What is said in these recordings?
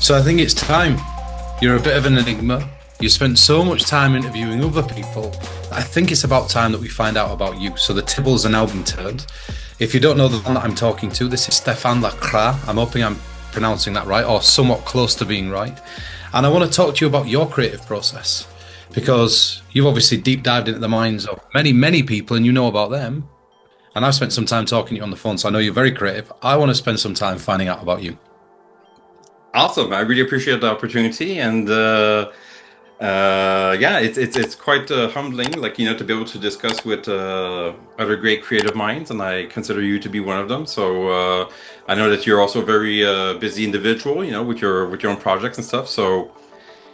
So I think it's time. You're a bit of an enigma. You spent so much time interviewing other people. I think it's about time that we find out about you. So the tables are now being turned. If you don't know the one that I'm talking to, this is Stéphane Lacroix. I'm hoping I'm pronouncing that right, or somewhat close to being right. And I want to talk to you about your creative process, because you've obviously deep dived into the minds of many people, and you know about them. And I've spent some time talking to you on the phone, so I know you're very creative. I want to spend some time finding out about you. Awesome. I really appreciate the opportunity, and yeah, it's quite humbling, to be able to discuss with other great creative minds, and I consider you to be one of them. So I know that you're also a very busy individual, with your own projects and stuff. So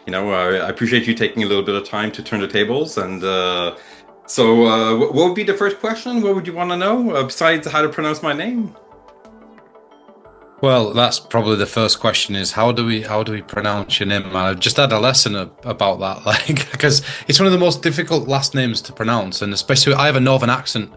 I appreciate you taking a little bit of time to turn the tables. And what would be the first question? What would you want to know besides how to pronounce my name? Well, that's probably the first question: is how do we pronounce your name? I've just had a lesson about that, because it's one of the most difficult last names to pronounce, and especially I have a northern accent,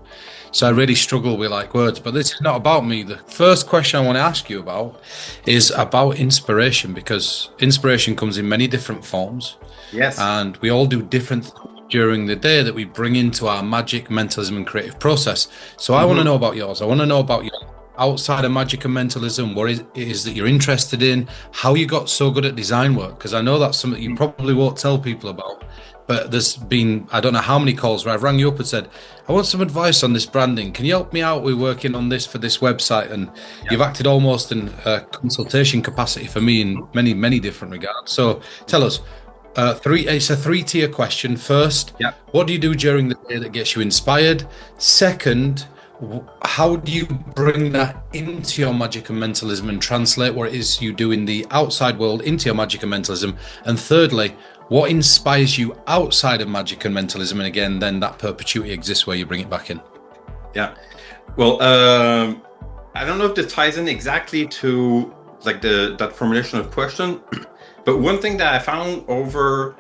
so I really struggle with words. But this is not about me. The first question I want to ask you about is about inspiration, because inspiration comes in many different forms. Yes. And we all do different things during the day that we bring into our magic, mentalism, and creative process. So I want to know about yours. I want to know about your outside of magic and mentalism, what it is that you're interested in, how you got so good at design work, because I know that's something you probably won't tell people about. But there's been, I don't know how many calls where I've rang you up and said, I want some advice on this branding. Can you help me out? We're working on this for this website. And you've acted almost in a consultation capacity for me in many different regards. So tell us, it's a three-tier question. First, what do you do during the day that gets you inspired? Second, how do you bring that into your magic and mentalism and translate what it is you do in the outside world into your magic and mentalism? And thirdly, what inspires you outside of magic and mentalism? And again, then that perpetuity exists where you bring it back in. Yeah. Well, I don't know if this ties in exactly to that formulation of question, but one thing that I found over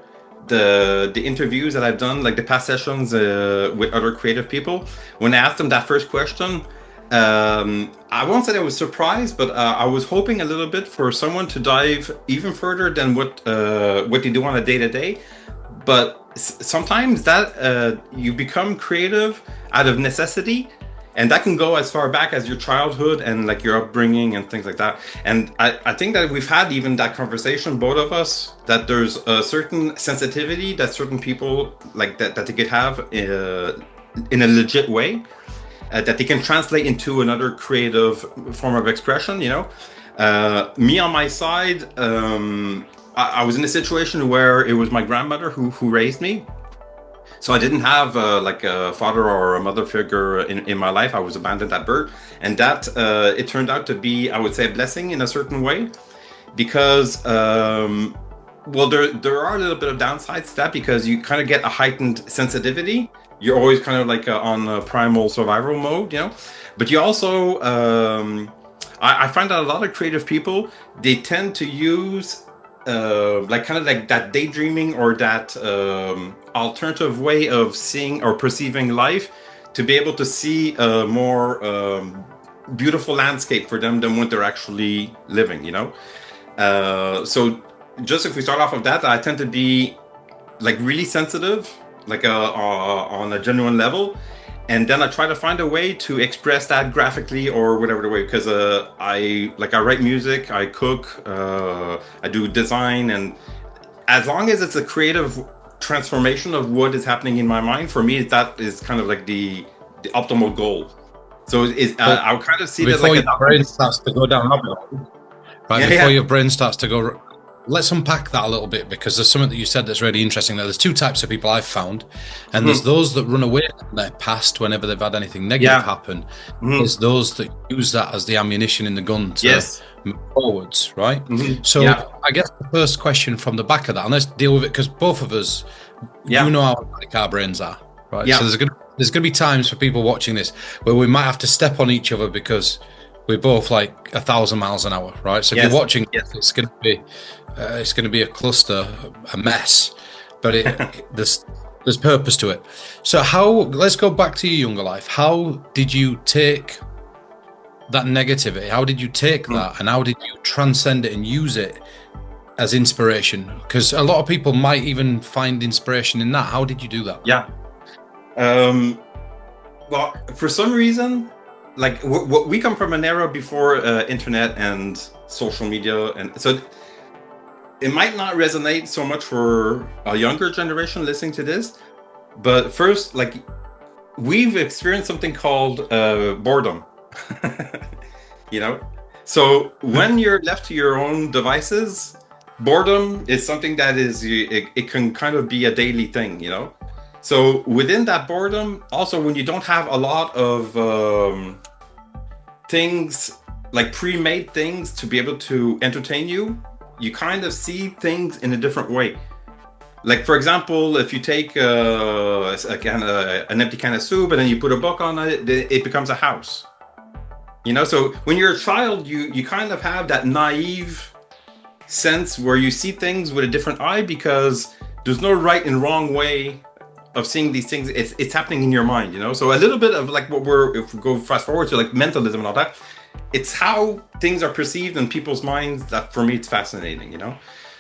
the interviews that I've done, like the past sessions with other creative people, when I asked them that first question, I won't say I was surprised, but I was hoping a little bit for someone to dive even further than what they do on a day-to-day. But sometimes that you become creative out of necessity, and that can go as far back as your childhood and your upbringing and things like that. And I think that we've had even that conversation, both of us, that there's a certain sensitivity that certain people that they could have in a legit way, that they can translate into another creative form of expression. Me on my side, I was in a situation where it was my grandmother who raised me. So I didn't have a father or a mother figure in my life. I was abandoned at birth, and that it turned out to be, I would say, a blessing in a certain way, because there are a little bit of downsides to that, because you kind of get a heightened sensitivity. You're always kind of on a primal survival mode, But you also, I find that a lot of creative people, they tend to use that daydreaming or that alternative way of seeing or perceiving life to be able to see a more beautiful landscape for them than what they're actually living, So just if we start off of that, I tend to be really sensitive, on a genuine level. And then I try to find a way to express that graphically or whatever the way, because I write music, I cook, I do design, and as long as it's a creative transformation of what is happening in my mind, for me, that is kind of the optimal goal. So I'll kind of see that before your brain starts to go down rabbit hole, right? Before your brain starts to go. Let's unpack that a little bit, because there's something that you said that's really interesting. There's two types of people I've found, and there's those that run away from their past whenever they've had anything negative happen. There's those that use that as the ammunition in the gun to move forwards, right? So I guess the first question from the back of that, and let's deal with it, because both of us, you know how our brains are, right? So there's gonna be times for people watching this where we might have to step on each other because we're both 1,000 miles an hour, right? So if you're watching, it's going to be a cluster, a mess, but there's purpose to it. So let's go back to your younger life. How did you take that negativity? How did you take that, and how did you transcend it and use it as inspiration? Because a lot of people might even find inspiration in that. How did you do that? Yeah. Well, for some reason, like we come from an era before internet and social media, and so it might not resonate so much for a younger generation listening to this. But first, like, we've experienced something called boredom. You know, so when you're left to your own devices, boredom is something that is it can kind of be a daily thing, you know. So within that boredom, also when you don't have a lot of things, like pre-made things to be able to entertain you, you kind of see things in a different way. Like, for example, if you take an empty can of soup and then you put a book on it, it becomes a house. You know, so when you're a child, you kind of have that naive sense where you see things with a different eye, because there's no right and wrong way of seeing these things. It's happening in your mind, you know. So a little bit of like if we go fast forward to like mentalism and all that, it's how things are perceived in people's minds that for me it's fascinating, you know.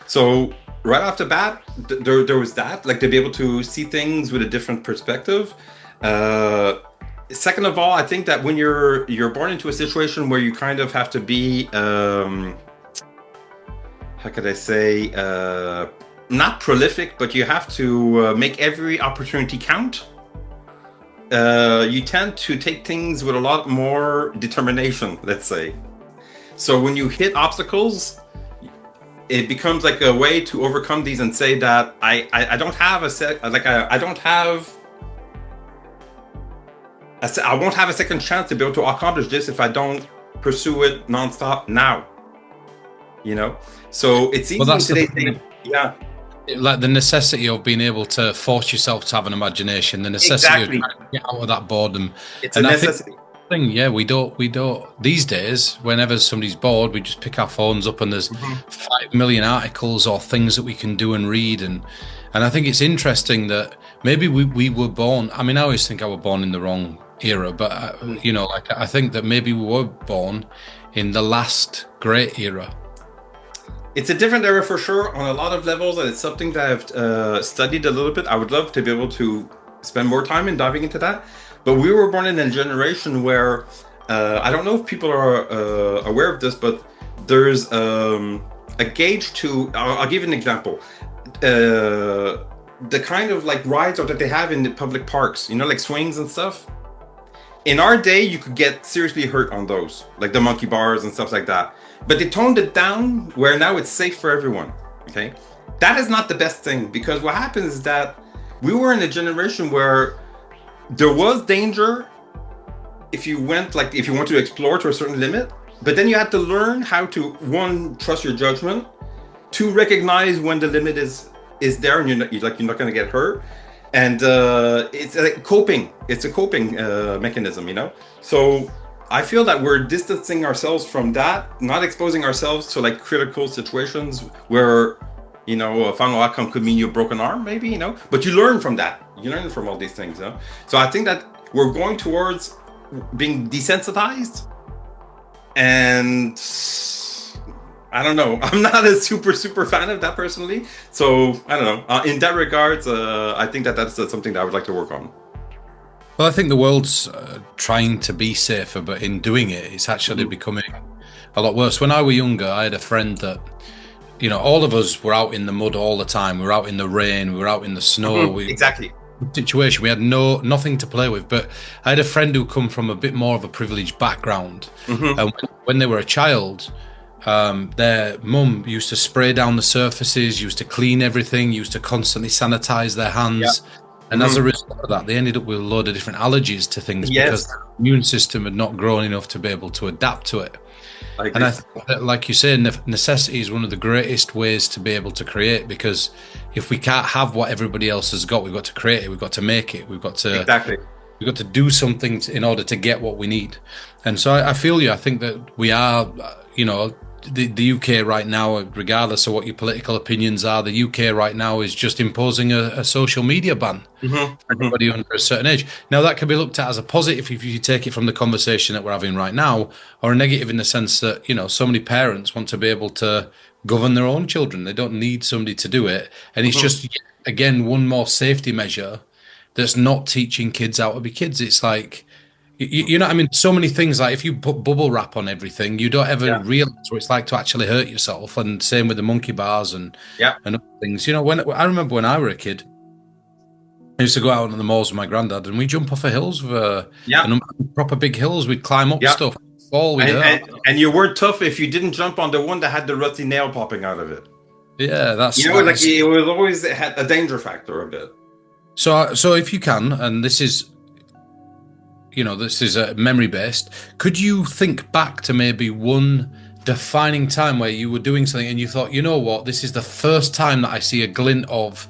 So right off the bat, there was that, like, to be able to see things with a different perspective. Second of all, I think that when you're born into a situation where you kind of have to be, how could I say, not prolific, but you have to make every opportunity count. You tend to take things with a lot more determination, let's say. So when you hit obstacles, it becomes like a way to overcome these and say that I don't have I won't have a second chance to be able to accomplish this if I don't pursue it nonstop now. You know, so it's easy today. Yeah, like the necessity of being able to force yourself to have an imagination, the necessity of trying to get out of that boredom. It's a necessity. Yeah, we don't these days, whenever somebody's bored, we just pick our phones up and there's 5 million articles or things that we can do and read, and I think it's interesting that maybe we were born, I mean, I always think I was born in the wrong era, but you know, like, I think that maybe we were born in the last great era. It's a different era for sure on a lot of levels, and it's something that I've studied a little bit. I would love to be able to spend more time in diving into that. But we were born in a generation where, I don't know if people are aware of this, but there's a gauge to, I'll give you an example. The kind of like rides that they have in the public parks, you know, like swings and stuff. In our day, you could get seriously hurt on those, like the monkey bars and stuff like that. But they toned it down where now it's safe for everyone, okay? That is not the best thing, because what happens is that we were in a generation where there was danger if you want to explore to a certain limit, but then you had to learn how to, one, trust your judgment, two, recognize when the limit is there and you're not going to get hurt, and it's like coping. It's a coping mechanism, you know. So I feel that we're distancing ourselves from that, not exposing ourselves to like critical situations where, you know, a final outcome could mean your broken arm, maybe, you know, but you learn from that. You learn from all these things, you know? So I think that we're going towards being desensitized, and I don't know. I'm not a super fan of that personally. So I don't know. In that regards, I think that that's something that I would like to work on. Well, I think the world's trying to be safer, but in doing it, it's actually becoming a lot worse. When I was younger, I had a friend that, you know, all of us were out in the mud all the time. We were out in the rain. We were out in the snow. Exactly. Situation. We had nothing to play with. But I had a friend who come from a bit more of a privileged background. And when they were a child, their mum used to spray down the surfaces, used to clean everything, used to constantly sanitize their hands. Yeah. And as a result of that, they ended up with a load of different allergies to things because their immune system had not grown enough to be able to adapt to it. And I think that, like you say, necessity is one of the greatest ways to be able to create, because if we can't have what everybody else has got, we've got to create it, we've got to make it, we've got to do something in order to get what we need. And so I feel you. I think that we are, you know, the UK right now, regardless of what your political opinions are, the UK right now is just imposing a social media ban for everybody under a certain age. Now, that can be looked at as a positive if you take it from the conversation that we're having right now, or a negative in the sense that, you know, so many parents want to be able to govern their own children. They don't need somebody to do it. And it's Mhm. just, again, one more safety measure that's not teaching kids how to be kids. It's like, you know what I mean? So many things, like if you put bubble wrap on everything, you don't ever Yeah, realize what it's like to actually hurt yourself. And same with the monkey bars yeah, and other things. You know, when I remember when I were a kid, I used to go out on the moors with my granddad, and we jump off of hills with yeah, and proper big hills. We'd climb up yeah. stuff, fall, we'd And, hurt. and and you weren't tough if you didn't jump on the one that had the rusty nail popping out of it. Yeah, You that's know, like that's it was always it had a danger factor a bit. so. So if you can, and this is, this is memory based. Could you think back to maybe one defining time where you were doing something and you thought, you know what, this is the first time that I see a glint of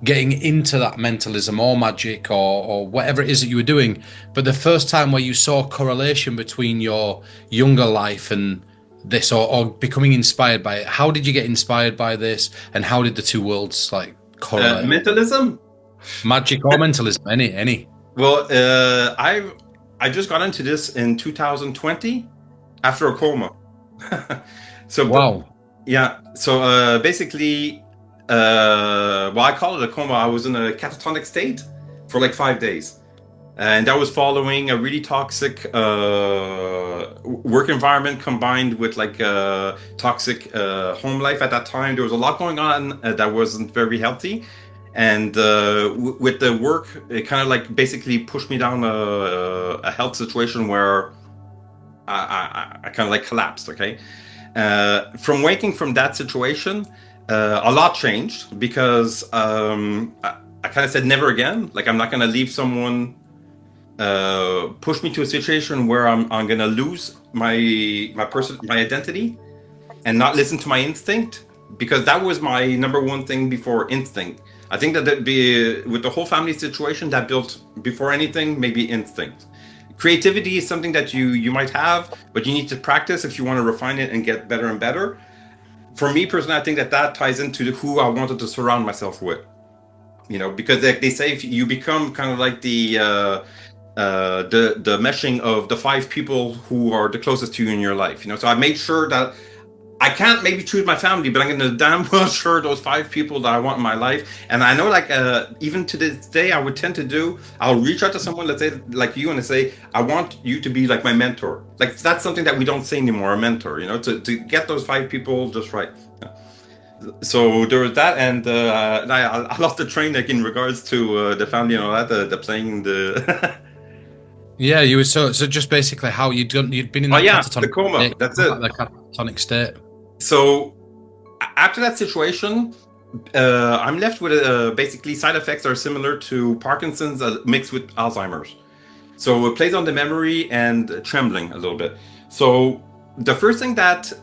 getting into that mentalism or magic or whatever it is that you were doing, but the first time where you saw a correlation between your younger life and this, or becoming inspired by it? How did you get inspired by this, and how did the two worlds like correlate? Mentalism. Magic or mentalism, any. Well, I just got into this in 2020 after a coma. So, Wow. yeah. So basically, well, I call it a coma. I was in a catatonic state for like 5 days, and that was following a really toxic work environment combined with like toxic home life at that time. There was a lot going on that wasn't very healthy, and with the work, it kind of like basically pushed me down a health situation where I kind of like collapsed. Okay, from waking from that situation, a lot changed because I kind of said never again. Like I'm not going to leave someone push me to a situation where I'm going to lose my identity and not listen to my instinct, because that was my number one thing before instinct. I think that be with the whole family situation that built before anything, maybe instinct. Creativity is something that you might have, but you need to practice if you want to refine it and get better and better. For me personally, I think that ties into who I wanted to surround myself with. Because they say if you become kind of like the meshing of the 5 people who are the closest to you in your life. So I made sure that I can't maybe choose my family, but I'm going to damn well sure those 5 people that I want in my life. And I know, like, even to this day, I would tend to I'll reach out to someone, let's say, like you, and I say, I want you to be like my mentor. Like, that's something that we don't say anymore, a mentor, to get those 5 people just right. So there was that, and I lost the train, like, in regards to the family and all that, the playing the. Yeah, you were so just basically how you'd been in Oh that yeah, the catatonic coma. state, That's it. the catatonic state. So after that situation, I'm left with basically side effects that are similar to Parkinson's mixed with Alzheimer's. So it plays on the memory and trembling a little bit. So the first thing that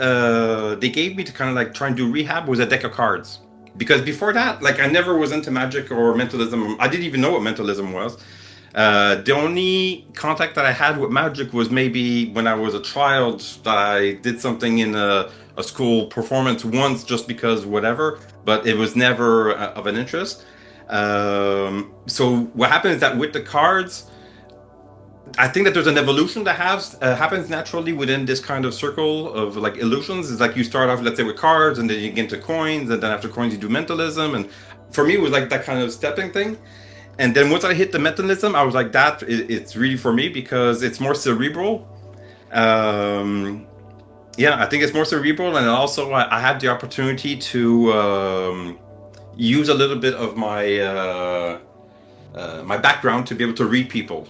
they gave me to kind of like try and do rehab was a deck of cards. Because before that, like I never was into magic or mentalism. I didn't even know what mentalism was. The only contact that I had with magic was maybe when I was a child that I did something in a school performance once just because whatever, but it was never of an interest. So what happens is that with the cards, I think that there's an evolution that happens naturally within this kind of circle of like illusions. It's like you start off, let's say, with cards, and then you get into coins, and then after coins you do mentalism. And for me, it was like that kind of stepping thing. And then once I hit the mentalism, I was like, it's really for me because it's more cerebral. Yeah, I think it's more cerebral, and also I had the opportunity to use a little bit of my background to be able to read people.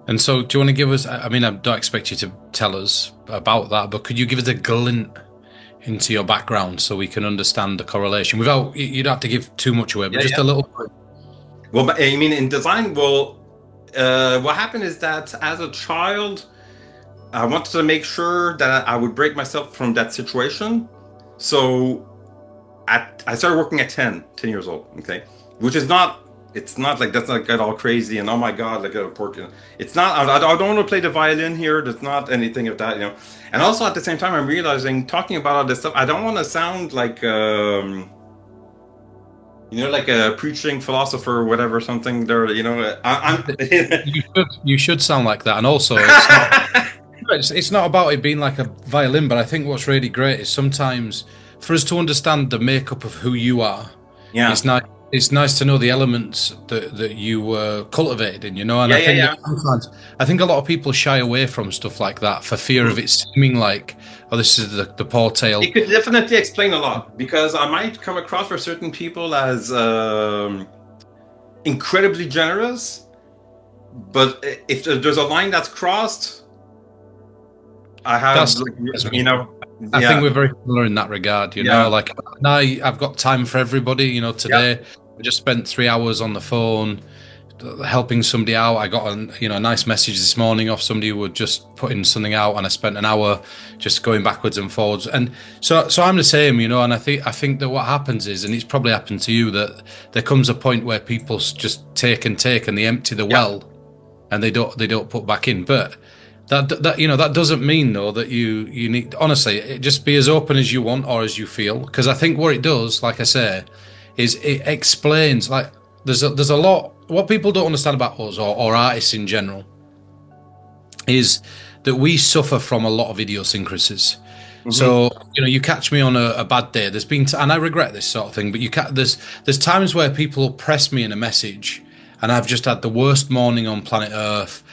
And so, do you want to give us? I mean, I don't expect you to tell us about that, but could you give us a glint into your background so we can understand the correlation? Without, you don't have to give too much away, but just a little. Well, but, I mean, in design, what happened is that as a child, I wanted to make sure that I would break myself from that situation. So I started working at 10 years old, okay? Which is not, it's not like, that's not get all crazy and oh my God, like a pork. It's not, I don't want to play the violin here. There's not anything of that. And also at the same time, I'm realizing, talking about all this stuff, I don't want to sound like, like a preaching philosopher or whatever, something there, I'm you should sound like that. And also, it's not, it's not about it being like a violin, but I think what's really great is sometimes for us to understand the makeup of who you are, Yeah. it's nice. It's nice to know the elements that you cultivated in, and Yeah, I yeah, think that yeah. sometimes I think a lot of people shy away from stuff like that for fear of Mhm. it seeming like, oh, this is the poor It tale. could definitely explain a lot because I might come across for certain people as incredibly generous, but if there's a line that's crossed, I have, That's like, as you well. know, I think yeah, we're very similar in that regard, yeah, like now I've got time for everybody, yeah, today I just spent 3 hours on the phone helping somebody out. I got a nice message this morning off somebody who was just putting something out, and I spent an hour just going backwards and forwards. And so I'm the same, and I think that what happens is, and it's probably happened to you, that there comes a point where people just take and take and they empty the yeah. well and they don't put back in. But that doesn't mean though that you need, honestly, just be as open as you want or as you feel, because I think what it does, like I say, is it explains, like, there's a lot what people don't understand about us, or artists in general, is that we suffer from a lot of idiosyncrasies. Hmm. So you catch me on a bad day. There's been and I regret this sort of thing, but there's times where people will press me in a message, and I've just had the worst morning on planet Earth.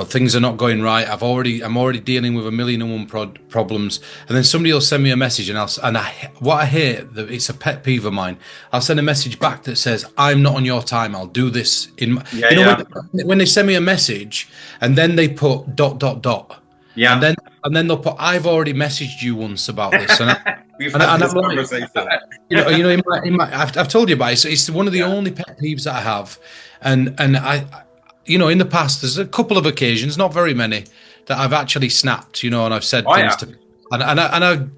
Things are not going right. I'm already dealing with a million and one problems, and then somebody will send me a message, what I hate, that it's a pet peeve of mine. I'll send a message back that says, "I'm not on your time. I'll do this in my," Yeah, when they send me a message, and then they put dot dot dot, and yeah, then they'll put, "I've already messaged you once about this," and yeah. We've and, had and this I'm like, conversation. I've told you about it. It's one of the Yeah. only pet peeves that I have, and in the past, there's a couple of occasions, not very many, that I've actually snapped, and I've said Oh things yeah. to, and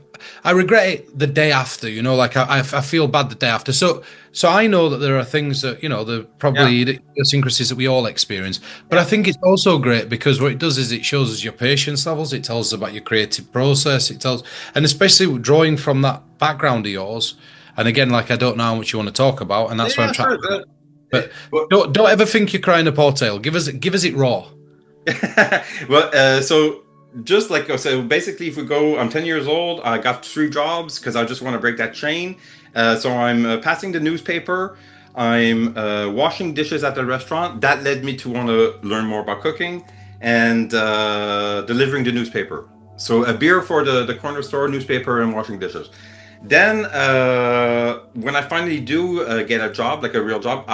I regret it the day after, like I feel bad the day after. So I know that there are things that, the Yeah. probably idiosyncrasies that we all experience, but I Yeah. think it's also great because what it does is it shows us your patience levels. It tells us about your creative process. And especially drawing from that background of yours. And again, like, I don't know how much you want to talk about, and that's what I'm Yeah, trying. sure. But Well, don't ever think you're crying a poor tale. Give us it raw. well, so just like, so basically, if we go, I'm 10 years old. I got 3 jobs because I just want to break that chain. So I'm passing the newspaper. I'm washing dishes at the restaurant. That led me to want to learn more about cooking and delivering the newspaper. So a beer for the corner store, newspaper, and washing dishes. Then, when I finally do get a job, like a real job,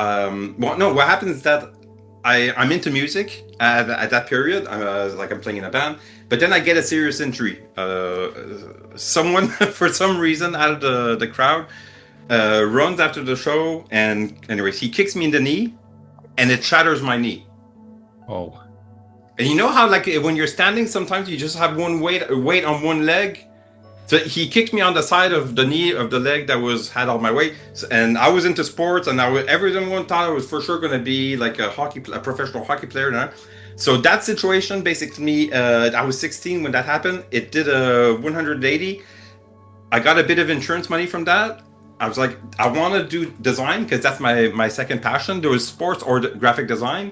well, no, what happens is that I'm into music at that period. I'm playing in a band, but then I get a serious injury. Someone, for some reason, out of the crowd, runs after the show, and anyways, he kicks me in the knee, and it shatters my knee. Oh, And you know how, like, when you're standing, sometimes you just have one weight on one leg. So he kicked me on the side of the knee of the leg that had all my weight, and I was into sports, and everyone thought I was for sure going to be like a professional hockey player now. So that situation, basically, I was 16 when that happened. It did a 180. I got a bit of insurance money from that. I was like, I want to do design because that's my second passion. There was sports or graphic design.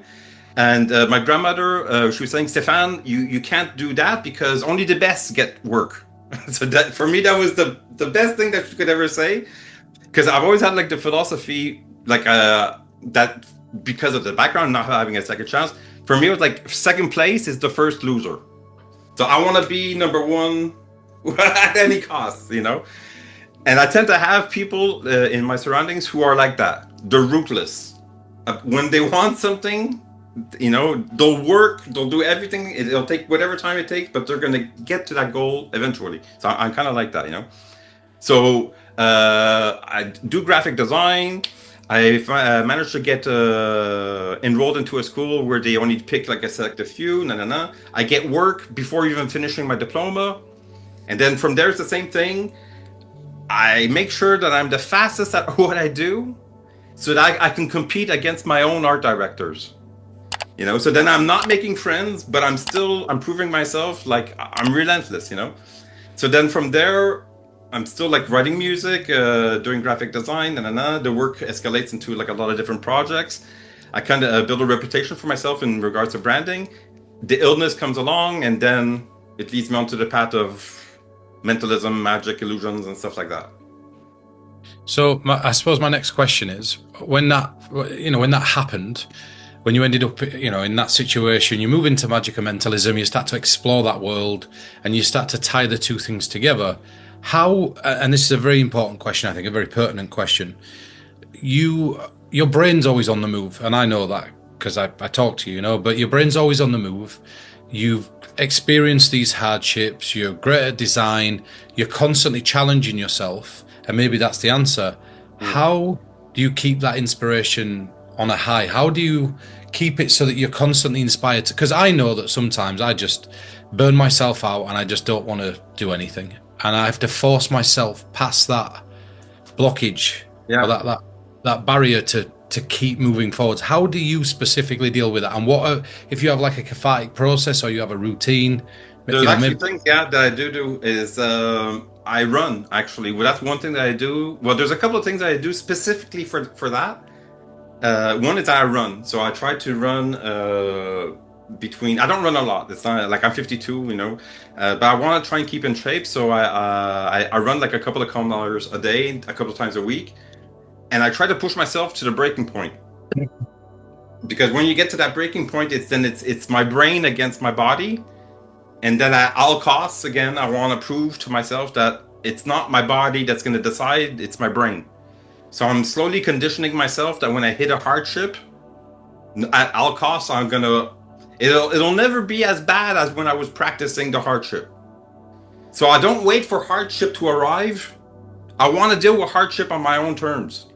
And my grandmother, she was saying, Stéphane, you can't do that because only the best get work. So that, for me, that was the best thing that she could ever say, because I've always had like the philosophy, like that, because of the background, not having a second chance. For me, it was like second place is the first loser. So I want to be number one at any cost. And I tend to have people in my surroundings who are like that. They're ruthless. When they want something, they'll work, they'll do everything. It'll take whatever time it takes, but they're going to get to that goal eventually. So I'm kind of like that. So I do graphic design. I managed to get enrolled into a school where they only pick like a selective few. I get work before even finishing my diploma. And then from there, it's the same thing. I make sure that I'm the fastest at what I do so that I can compete against my own art directors. So then I'm not making friends, but I'm proving myself, like I'm relentless. So then from there, I'm still like writing music, doing graphic design, the work escalates into like a lot of different projects. I kind of build a reputation for myself in regards to branding. The illness comes along, and then it leads me onto the path of mentalism, magic, illusions, and stuff like that. So I suppose my next question is, when that happened, when you ended up, in that situation, you move into magic and mentalism, you start to explore that world, and you start to tie the two things together. How, and this is a very important question, I think, a very pertinent question. Your brain's always on the move, and I know that because I talk to you, but your brain's always on the move. You've experienced these hardships, you're great at design, you're constantly challenging yourself, and maybe that's the answer. How do you keep that inspiration on a high? How do you keep it so that you're constantly inspired? Because I know that sometimes I just burn myself out and I just don't want to do anything, and I have to force myself past that blockage, or that barrier to keep moving forwards. How do you specifically deal with that? And if you have like a cathartic process or you have a routine? There's actually things, that I do is I run, actually. Well, that's one thing that I do. Well, there's a couple of things that I do specifically for that. One is I run. So I try to run I don't run a lot. It's not like I'm 52, but I want to try and keep in shape. So I run like a couple of kilometers a day, a couple of times a week. And I try to push myself to the breaking point, because when you get to that breaking point, it's my brain against my body, and then at all costs, again, I want to prove to myself that it's not my body that's going to decide; it's my brain. So I'm slowly conditioning myself that when I hit a hardship, at all costs, it'll never be as bad as when I was practicing the hardship. So I don't wait for hardship to arrive. I want to deal with hardship on my own terms.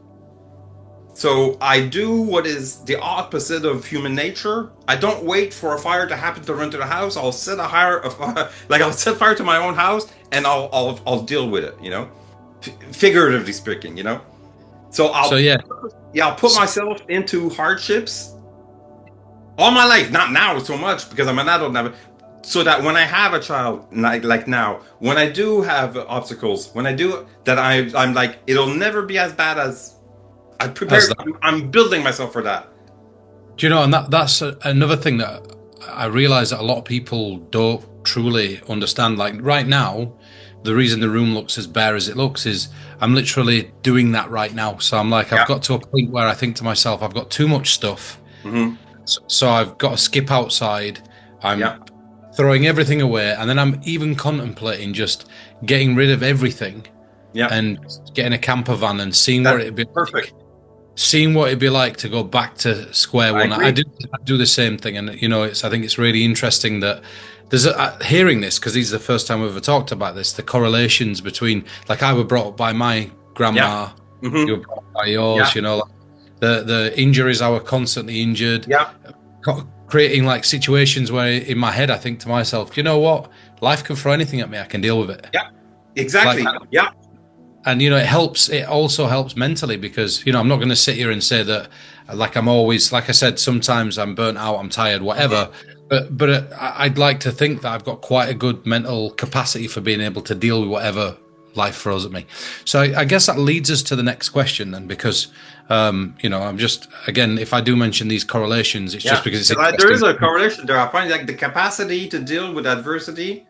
So I do what is the opposite of human nature. I don't wait for a fire to happen to run to the house. I'll set I'll set fire to my own house, and I'll deal with it. Figuratively speaking. So I'll put myself into hardships all my life. Not now so much because I'm an adult now, so that when I have a child, like now, when I do have obstacles, when I do that, I'm like, it'll never be as bad as I prepared. I'm building myself for that. Do you know? And that's another thing that I realize that a lot of people don't truly understand. Like right now, the reason the room looks as bare as it looks is I'm literally doing that right now. So I'm like, I've got to a point where I think to myself, I've got too much stuff. Mm-hmm. So I've got to skip outside. I'm throwing everything away, and then I'm even contemplating just getting rid of everything, and getting a camper van and seeing what it'd be perfect. Seeing what it'd be like to go back to square one. I do the same thing, and I think it's really interesting that there's hearing this, because this is the first time we've ever talked about this. The correlations between, like, I was brought up by my grandma, you were brought up by yours. The injuries, I were constantly injured. Creating like situations where in my head I think to myself, you know what, life can throw anything at me, I can deal with it. Exactly. And it also helps mentally, because I'm not going to sit here and say that like I'm always, like I said, sometimes I'm burnt out, I'm tired, whatever, but I'd like to think that I've got quite a good mental capacity for being able to deal with whatever life throws at me. So I guess that leads us to the next question then, because I'm just, again, if I do mention these correlations, it's just because there is a correlation there. I find like the capacity to deal with adversity,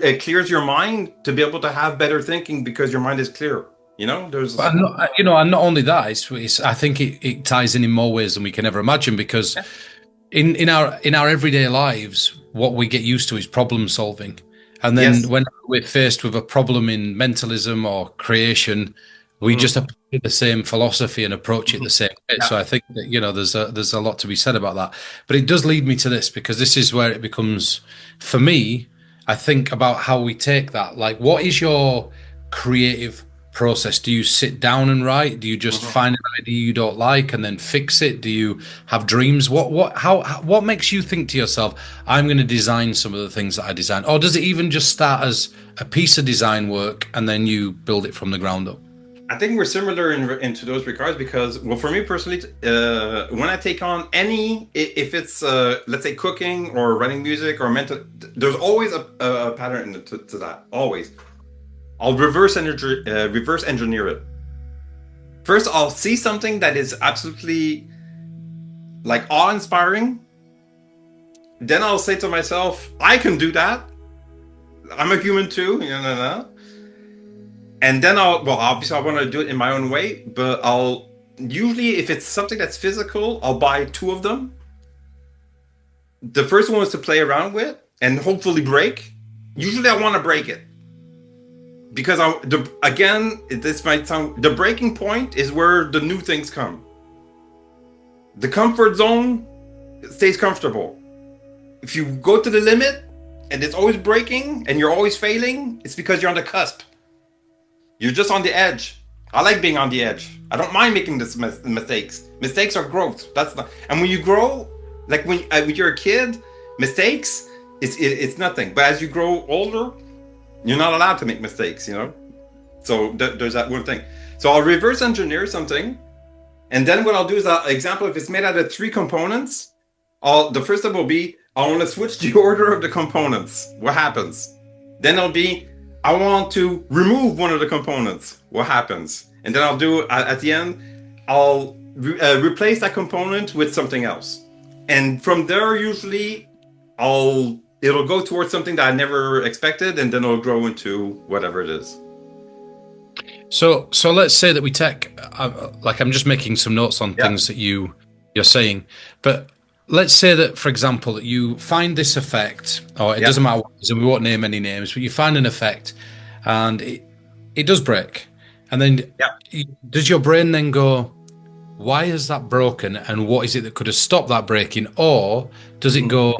it clears your mind to be able to have better thinking, because your mind is clear. There's and not only that, it's I think it ties in more ways than we can ever imagine, because in our everyday lives, what we get used to is problem solving. And then when we're faced with a problem in mentalism or creation, we just apply the same philosophy and approach it the same way. So I think that, there's a lot to be said about that. But it does lead me to this, because this is where it becomes, for me, I think about how we take that. Like, what is your creative process? Do you sit down and write? Do you just find an idea you don't like and then fix it? Do you have dreams? What makes you think to yourself, I'm going to design some of the things that I design? Or does it even just start as a piece of design work and then you build it from the ground up? I think we're similar into those regards, because, well, for me personally, when I take on if it's let's say cooking or writing music or mental, there's always a pattern to that. Always. I'll reverse engineer it. First, I'll see something that is absolutely like awe-inspiring. Then I'll say to myself, I can do that. I'm a human too, and then obviously I want to do it in my own way, but I'll usually, if it's something that's physical, I'll buy two of them. The first one is to play around with and hopefully break. Usually I want to break it because again, this might sound, the breaking point is where the new things come. The comfort zone stays comfortable. If you go to the limit and it's always breaking and you're always failing, it's because you're on the cusp. You're just on the edge. I like being on the edge. I don't mind making this mistakes. Mistakes are growth. And when you grow, like when you're a kid, mistakes, it's nothing. But as you grow older, you're not allowed to make mistakes, So there's that one thing. So I'll reverse engineer something. And then what I'll do is, example, if it's made out of 3 components, the first step will be, I want to switch the order of the components. What happens? Then it'll be, I want to remove one of the components. What happens? And then I'll do, at the end, I'll replace that component with something else. And from there, usually, it'll go towards something that I never expected, and then it'll grow into whatever it is. So let's say that we take, like I'm just making some notes on things that you're saying, but let's say that, for example, that you find this effect, or it doesn't matter what it is, and we won't name any names, but you find an effect and it does break. And then does your brain then go, why is that broken? And what is it that could have stopped that breaking? Or does it go,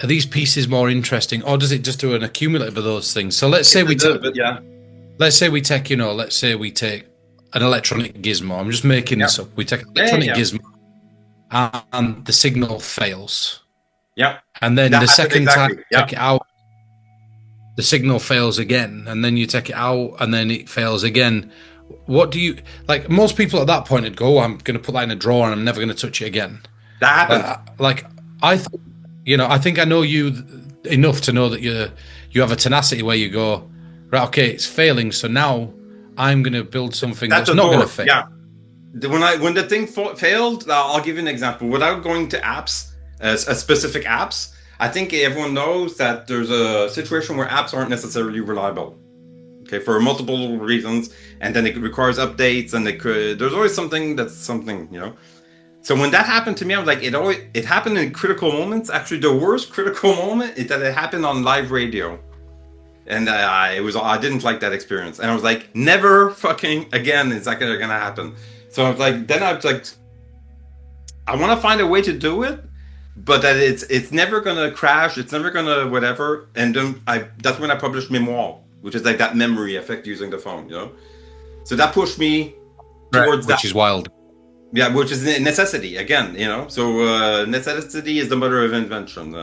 are these pieces more interesting? Or does it just do an accumulative of those things? So let's say let's say we take an electronic gizmo. I'm just making this up. We take an electronic gizmo and the signal fails. Yeah. And then the second time you take it out, the signal fails again. And then you take it out and then it fails again. What do you, like, most people at that point would go, I'm going to put that in a drawer and I'm never going to touch it again. That happens. I think I know you enough to know that you have a tenacity where you go, right, okay, it's failing, so now I'm going to build something that's not going to fail. Yeah. When the thing failed, I'll give you an example. Without going to apps, specific apps, I think everyone knows that there's a situation where apps aren't necessarily reliable. Okay, for multiple reasons, and then it requires updates, and there's always something that's something, So when that happened to me, I was like, it happened in critical moments. Actually, the worst critical moment is that it happened on live radio. And I didn't like that experience. And I was like, never fucking again is that gonna happen. So I was like, I want to find a way to do it, but that it's never gonna crash. It's never gonna whatever. And then that's when I published Memoir, which is like that memory effect using the phone, So that pushed me towards that. Which is wild. Yeah, which is a necessity again, So necessity is the mother of invention.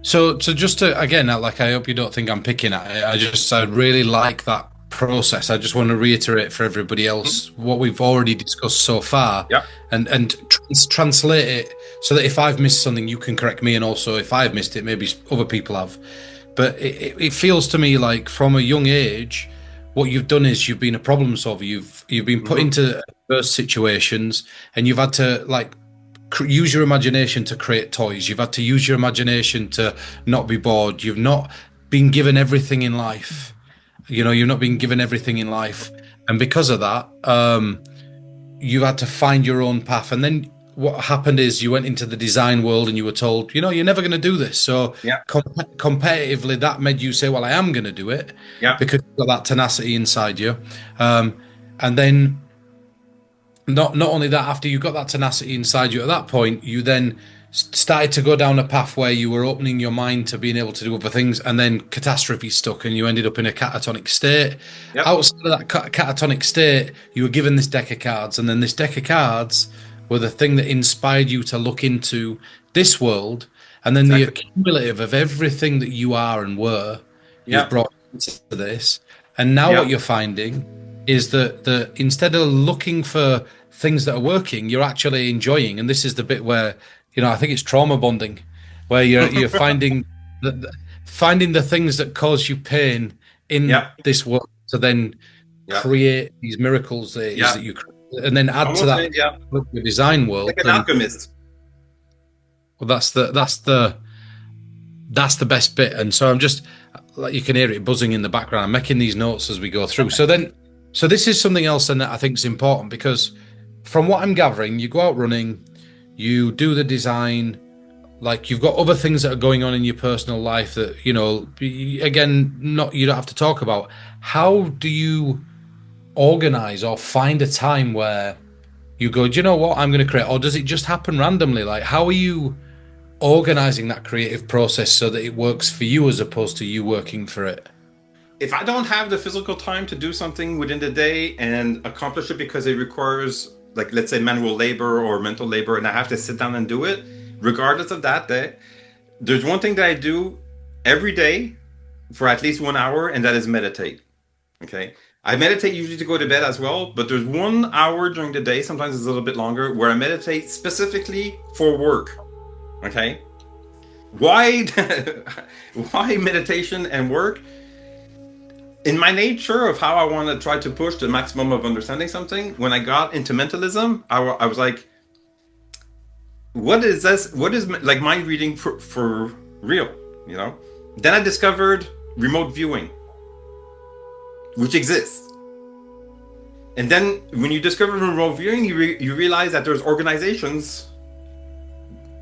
So just to, again, like, I hope you don't think I'm picking at it. I really like that process. I just want to reiterate for everybody else what we've already discussed so far, and translate it so that if I've missed something, you can correct me, and also if I've missed it, maybe other people have. But it feels to me like from a young age, what you've done is you've been a problem solver. You've been put into adverse situations, and you've had to use your imagination to create toys. You've had to use your imagination to not be bored. You've not been given everything in life. You've not been given everything in life. And because of that, you had to find your own path. And then what happened is you went into the design world and you were told, you're never going to do this. So competitively, that made you say, well, I am going to do it because you've got that tenacity inside you. And then not only that, after you got that tenacity inside you, at that point, you then started to go down a path where you were opening your mind to being able to do other things, and then catastrophe stuck and you ended up in a catatonic state. Outside of that catatonic state, you were given this deck of cards, and then this deck of cards were the thing that inspired you to look into this world, and then the accumulative of everything that you are and were, you've brought into this. And now what you're finding is that instead of looking for things that are working, you're actually enjoying. And this is the bit where, I think it's trauma bonding, where you're finding the things that cause you pain in this world to then create these miracles that you create, and then add to that the design world. Like an alchemist. Well, that's the that's the best bit. And so I'm just, like, you can hear it buzzing in the background. I'm making these notes as we go through. So this is something else then that I think is important, because from what I'm gathering, you go out running, you do the design, like you've got other things that are going on in your personal life that, again, you don't have to talk about. How do you organize or find a time where you go, do you know what, I'm going to create, or does it just happen randomly? Like, how are you organizing that creative process so that it works for you as opposed to you working for it? If I don't have the physical time to do something within the day and accomplish it because it requires, like, let's say manual labor or mental labor, and I have to sit down and do it, regardless of that day, there's one thing that I do every day for at least 1 hour, and that is meditate. Okay. I meditate usually to go to bed as well, but there's 1 hour during the day, sometimes it's a little bit longer, where I meditate specifically for work. Okay. Why meditation and work? In my nature of how I want to try to push the maximum of understanding something, when I got into mentalism, I was like, what is this? What is like mind reading for real? Then I discovered remote viewing, which exists. And then when you discover remote viewing, you realize that there's organizations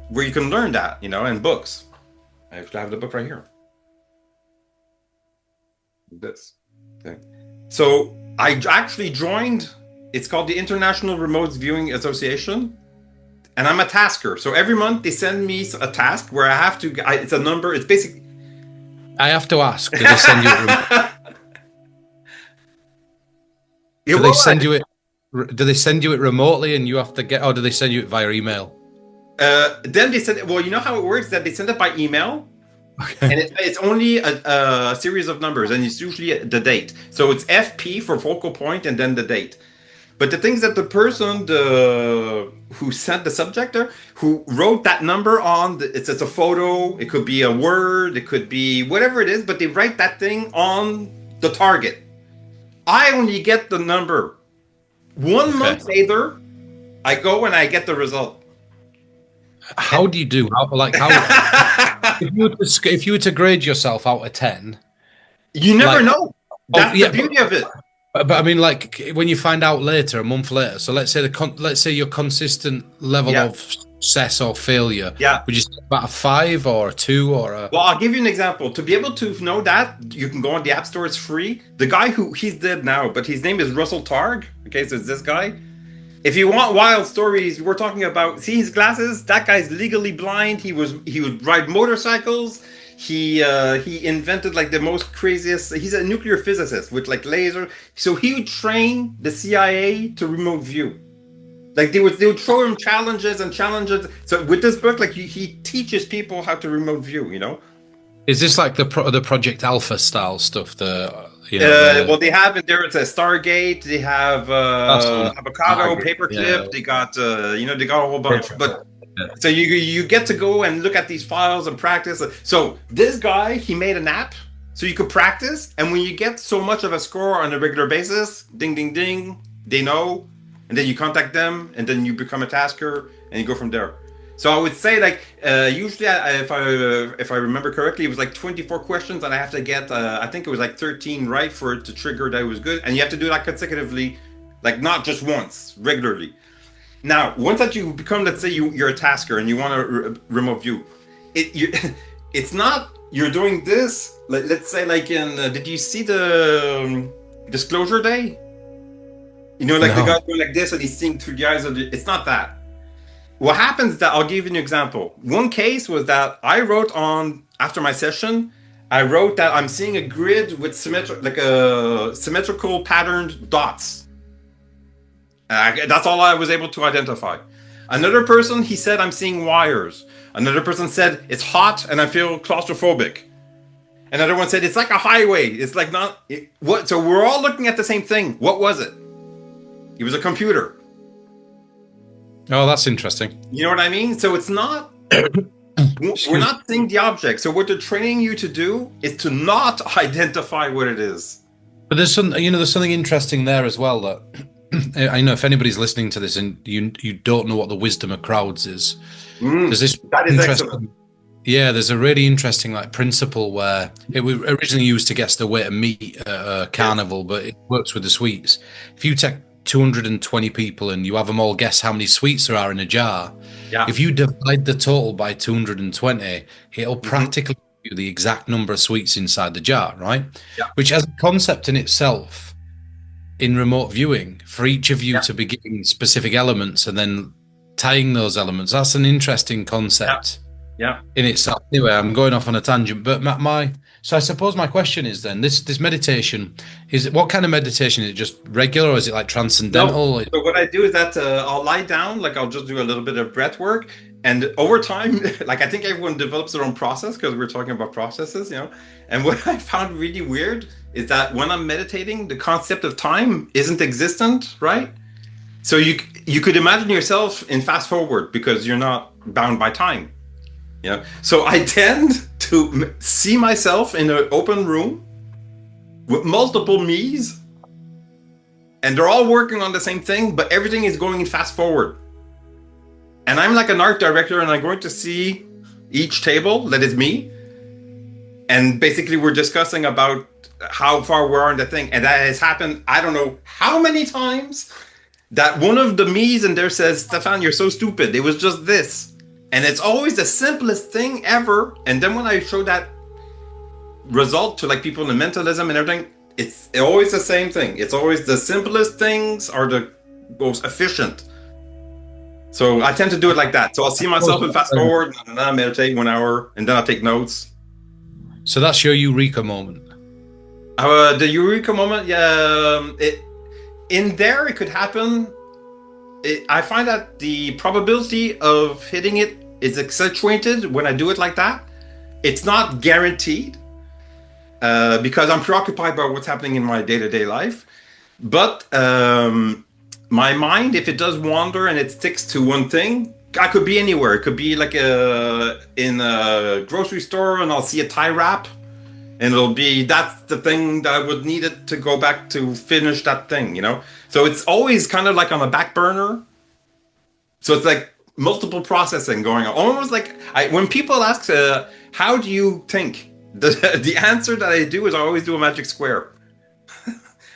where you can learn that, and books. I actually have the book right here. This thing. So I actually joined, it's called the International Remote Viewing Association, and I'm a tasker. So every month they send me a task where I have to, it's a number, it's basically... I have to ask, do they send you do they send you it remotely and you have to get, or do they send you it via email? Then they send it, well, you know how it works, that they send it by email. Okay. And it's only a series of numbers, and it's usually the date. So it's FP for focal point and then the date. But the things that the person who sent the subject there, who wrote that number on, it's a photo, it could be a word, it could be whatever it is, but they write that thing on the target. I only get the number. 1 month later, I go and I get the result. How do you do? If you were to grade yourself out of 10, you never know. That's the beauty of it. But I mean, like, when you find out later, a month later. So let's say your consistent level of success or failure. Yeah. Would you say about a 5 or a 2 or a? Well, I'll give you an example. To be able to know that, you can go on the App Store. It's free. The guy he's dead now, but his name is Russell Targ. Okay, so it's this guy. If you want wild stories, we're talking about, see his glasses? That guy's legally blind. He would ride motorcycles. He invented like the most craziest, he's a nuclear physicist with like laser. So he would train the CIA to remote view. Like they would throw him challenges. So with this book, like he teaches people how to remote view, Is this like the Project Alpha style stuff? Well, they have it there. It's a Stargate. They have avocado, paperclip. Yeah. They got they got a whole bunch. But so you get to go and look at these files and practice. So this guy, he made an app so you could practice. And when you get so much of a score on a regular basis, ding, ding, ding, they know. And then you contact them, and then you become a tasker, and you go from there. So I would say, like, usually, if I remember correctly, it was like 24 questions, and I have to get, I think it was like 13 right for it to trigger that it was good. And you have to do that consecutively, like not just once, regularly. Now, once that you become, let's say you're a tasker and you want to remote view, it's not, you're doing this, let's say like in, did you see the Disclosure Day? The guy going like this and he's seeing through the eyes of it's not that. What happens is that, I'll give you an example. One case was that I wrote on, after my session, I wrote that I'm seeing a grid with symmetrical patterned dots. That's all I was able to identify. Another person, he said, I'm seeing wires. Another person said, it's hot and I feel claustrophobic. Another one said, it's like a highway. It's like not, what? So we're all looking at the same thing. What was it? It was a computer. Oh, that's interesting. You know what I mean? So it's not, we're not seeing the object. So what they're training you to do is to not identify what it is. But there's something interesting there as well, that I know if anybody's listening to this and you don't know what the wisdom of crowds is, there's this that is excellent. Yeah, there's a really interesting like principle where it was originally used to guess the weight of meat at a Yes. carnival, but it works with the sweets. If you take 220 people and you have them all guess how many sweets there are in a jar, Yeah. if you divide the total by 220, it'll Hmm. practically give you the exact number of sweets inside the jar, right? Yeah. Which as a concept in itself, in remote viewing, for each of you Yeah. to be giving specific elements and then tying those elements, that's an interesting Yeah. concept Yeah. in itself. Anyway, I'm going off on a tangent, but so I suppose my question is then this meditation is it, what kind of meditation is it? Just regular, or is it like No. transcendental? So what I do is that I'll lie down, like I'll just do a little bit of breath work, and over time, like I think everyone develops their own process because we're talking about processes, you know. And what I found really weird is that when I'm meditating, the concept of time isn't existent, right? So you could imagine yourself in fast forward because you're not bound by time. Yeah. So I tend to see myself in an open room with multiple me's, and they're all working on the same thing, but everything is going in fast forward. And I'm like an art director, and I'm going to see each table that is me, and basically we're discussing about how far we are in the thing, and that has happened. I don't know how many times that one of the me's in there says, "Stéphane, you're so stupid. It was just this." And it's always the simplest thing ever. And then when I show that result to like people in mentalism and everything, it's always the same thing. It's always the simplest things are the most efficient. So I tend to do it like that. So I'll see myself and fast forward, and then I meditate 1 hour, and then I take notes. So that's your eureka moment. The eureka moment, yeah, in there it could happen. I find that the probability of hitting it is accentuated when I do it like that. It's not guaranteed because I'm preoccupied by what's happening in my day-to-day life. But my mind, if it does wander and it sticks to one thing, I could be anywhere. It could be like in a grocery store, and I'll see a tie wrap, and it'll be that's the thing that I would need it to go back to finish that thing, you know. So it's always kind of like on a back burner. So it's like multiple processing going on. Almost like when people ask, "How do you think?" The answer that I do is I always do a magic square.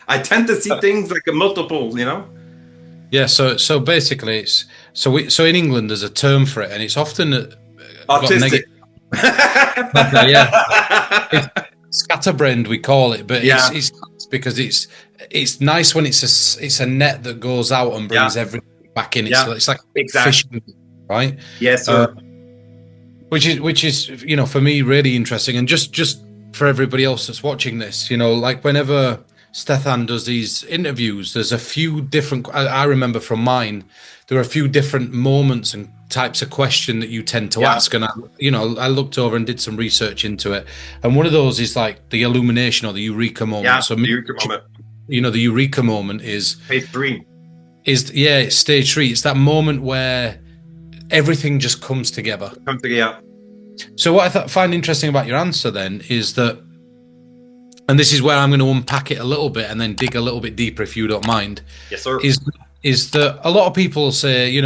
I tend to see things like a multiple, you know. Yeah, so basically it's so in England there's a term for it, and it's often got Autistic. yeah, it's scatterbrained we call it, but Yeah. it's because it's nice when it's a net that goes out and brings everything back in. Yeah. It's like Exactly. fishing, right? Yes, sir. Which is for me really interesting, and just for everybody else that's watching this, like whenever Stéphane does these interviews, there's a few different. I remember from mine, there are a few different moments and types of question that you tend to ask, and I looked over and did some research into it, and one of those is like the illumination or the eureka moment. Yeah, So the eureka moment. The eureka moment is Phase 3. It's stage 3. It's that moment where everything just comes together. Come together. So what I find interesting about your answer then is that, and this is where I'm going to unpack it a little bit and then dig a little bit deeper if you don't mind. Yes, sir. Is that a lot of people say,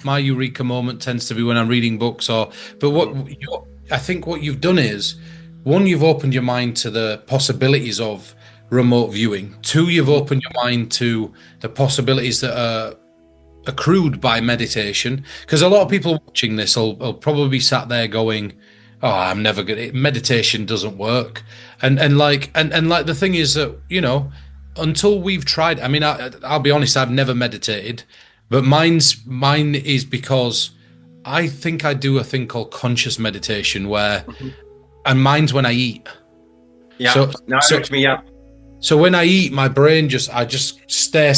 my eureka moment tends to be when I'm reading books, I think what you've done is, one, you've opened your mind to the possibilities of remote viewing. 2, you've opened your mind to the possibilities that are accrued by meditation, because a lot of people watching this will probably be sat there going, "Oh, I'm never gonna. Meditation doesn't work," and the thing is that until we've tried. I mean, I'll be honest, I've never meditated, but mine is because I think I do a thing called conscious meditation and mine's when I eat. Yeah. So, now I know what you mean, yeah. So when I eat, my brain I just stare,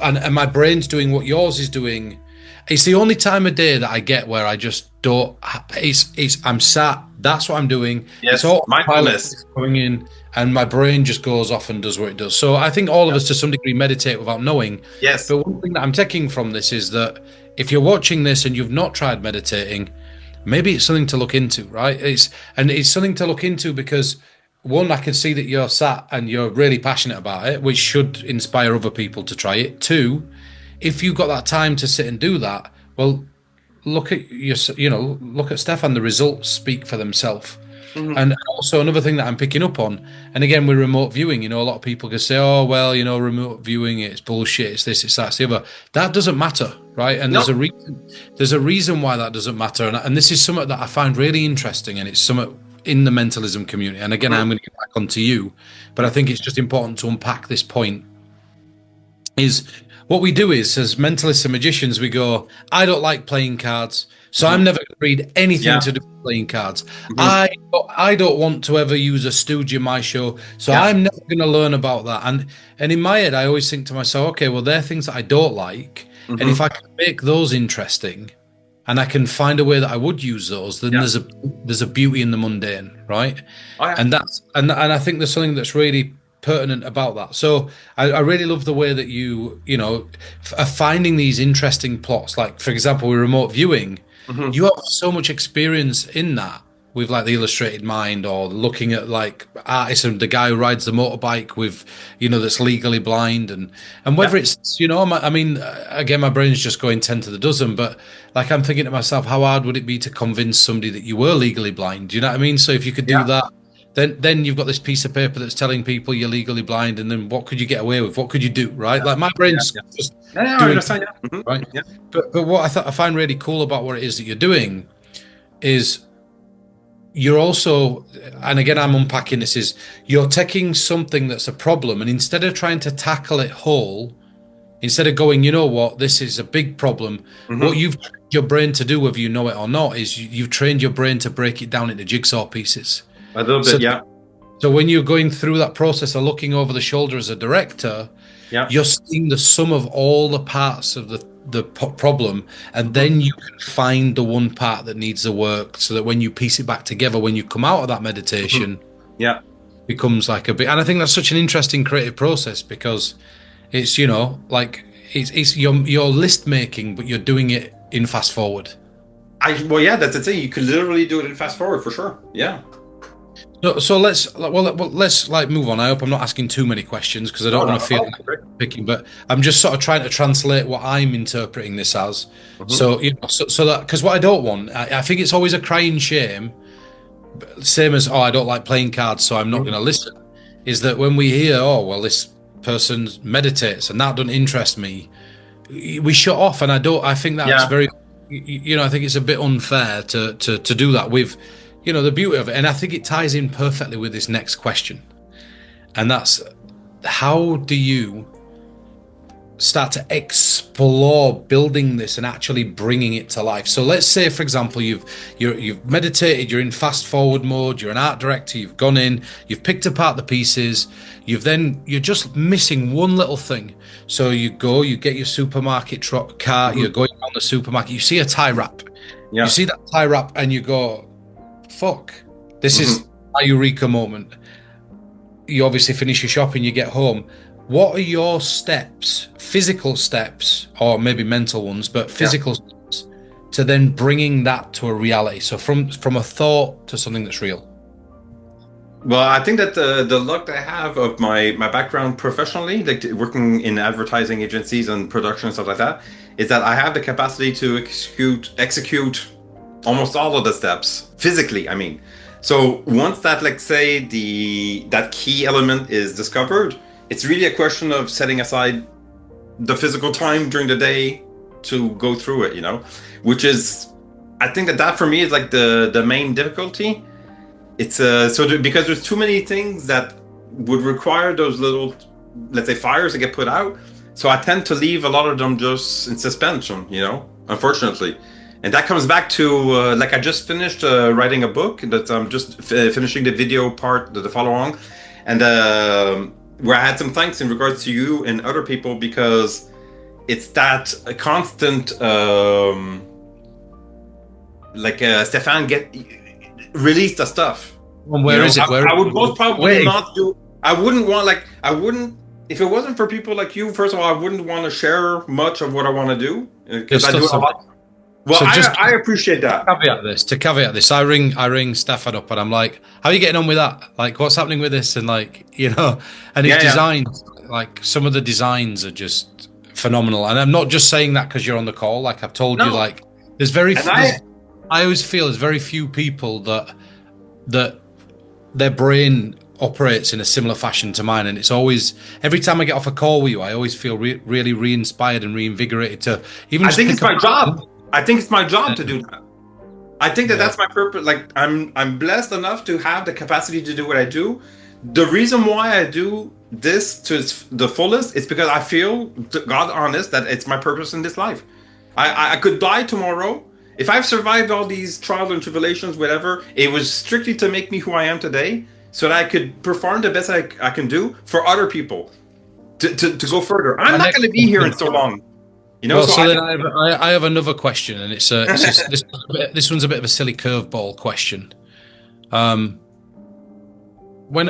and my brain's doing what yours is doing. It's the only time of day that I get where I just don't. I'm sat. That's what I'm doing. Yes, it's all mindfulness coming in, and my brain just goes off and does what it does. So I think all of us, to some degree, meditate without knowing. Yes. But one thing that I'm taking from this is that if you're watching this and you've not tried meditating, maybe it's something to look into, right? It's something to look into because, one, I can see that you're sat and you're really passionate about it, which should inspire other people to try it. 2, if you've got that time to sit and do that, well, look at look at Stefan. The results speak for themselves. Hmm. And also another thing that I'm picking up on, and again with remote viewing, a lot of people can say, "Oh, well, remote viewing, it's bullshit. It's this, it's that, it's the other." That doesn't matter, right? And No. there's a reason why that doesn't matter, and this is something that I find really interesting, and it's something in the mentalism community. And again, I'm Mhm. going to get back onto you, but I think it's just important to unpack this point. Is what we do is, as mentalists and magicians, we go, I don't like playing cards, so I'm Mhm. never going to read anything Yeah. to do with playing cards. Mhm. I don't want to ever use a stooge in my show, so Yeah. I'm never going to learn about that. And in my head, I always think to myself, okay, well, there are things that I don't like, and if Mhm. I can make those interesting, and I can find a way that I would use those, then Yeah. there's a beauty in the mundane, right? Oh yeah. And I think there's something that's really pertinent about that. So I really love the way that are finding these interesting plots. Like for example, with remote viewing, Mhm. you have so much experience in that with like the illustrated mind, or looking at like artists and the guy who rides the motorbike with that's legally blind, and Yeah. whether it's I mean, again, my brain's just going 10 to the dozen, but like I'm thinking to myself, how hard would it be to convince somebody that you were legally blind? Do you know what I mean? So if you could do Yeah. that, then you've got this piece of paper that's telling people you're legally blind, and then what could you get away with? What could you do, right? Yeah. Like my Yeah. brain's Yeah. just Yeah. Yeah, I doing, understand. Yeah. Mhm. right? Yeah. But what I find really cool about what it is that you're doing is you're also, and again, I'm unpacking this, is you're taking something that's a problem, and instead of trying to tackle it whole, instead of going, you know what, this is a big problem, what Mhm. you've trained your brain to do, whether you know it or not, is you've trained your brain to break it down into jigsaw pieces. A little So bit. Yeah. so when you're going through that process of looking over the shoulder as a director, Yeah. you're seeing the sum of all the parts of the problem, and Mhm. then you can find the one part that needs the work, so that when you piece it back together, when you come out of that Mhm. meditation, Yeah. becomes like a bit. And I think that's such an interesting creative process, because it's like it's your list making, but you're doing it in fast forward. Well, yeah, that's the thing. You could literally do it in fast forward for sure. Yeah. So let's like move on. I hope I'm not asking too many questions, because I No, don't no, want to feel no. like picking, but I'm just sort of trying to translate what I'm interpreting this as. Mhm. So so that, because what I don't want, I think it's always a crying shame, same as, oh, I don't like playing cards, so I'm not going to Mhm. listen. Is that when we hear, oh well, this person meditates and that doesn't interest me, we shut off. And I think that's Yeah. very, I think it's a bit unfair to do that with, the beauty of it. And I think it ties in perfectly with this next question, and that's, how do you start to explore building this and actually bringing it to life? So let's say, for example, you've meditated, you're in fast forward mode, you're an art director, you've gone in, you've picked apart the pieces, you're just missing one little thing. So you get your supermarket cart, you're Mhm. going down the supermarket, you see a tie wrap, you Yeah. see that tie wrap, and you go, fuck, this is Mhm. my eureka moment. You obviously finish your shopping, you get home. What are your steps, physical steps, or maybe mental ones, but Yeah. physical steps, to then bringing that to a reality? So from a thought to something that's real. Well, I think that the luck that I have of my background professionally, like working in advertising agencies and production and stuff like that, is that I have the capacity to execute almost all of the steps physically. I mean, so once that, like, say that key element is discovered, it's really a question of setting aside the physical time during the day to go through it. Which is, I think that for me is like the main difficulty. It's because there's too many things that would require those little, let's say, fires to get put out. So I tend to leave a lot of them just in suspension, unfortunately. And that comes back to, like, I just finished writing a book that I'm just finishing the video part, the follow on, and where I had some thanks in regards to you and other people, because it's that constant, Stéphane, release the stuff. And where is it? I would most probably Wait. not do. I wouldn't. If it wasn't for people like you, first of all, I wouldn't want to share much of what I want to do, because I do it a lot. Well, So just I appreciate that. to caveat this, I ring Stefan up and I'm like, how are you getting on with that? Like, what's happening with this? And like, and his designs, like some of the designs are just phenomenal. And I'm not just saying that because you're on the call. Like I've told you, No. like There's very, And there's, I always feel there's very few people that their brain operates in a similar fashion to mine, and it's always every time I get off a call with you, I always feel really re-inspired and reinvigorated to even I just think pick it's up. my job. I think it's my job to do that. I think that Yeah. that's my purpose. Like I'm blessed enough to have the capacity to do what I do. The reason why I do this to the fullest is because I feel, to God honest, that it's my purpose in this life. I could die tomorrow. If I've survived all these trials and tribulations, whatever, it was strictly to make me who I am today, so that I could perform the best I can do for other people to go further. I'm My not next going to be here in question. so long, you know. Well, So so then I have another question, and this one's a bit of a silly curveball question. When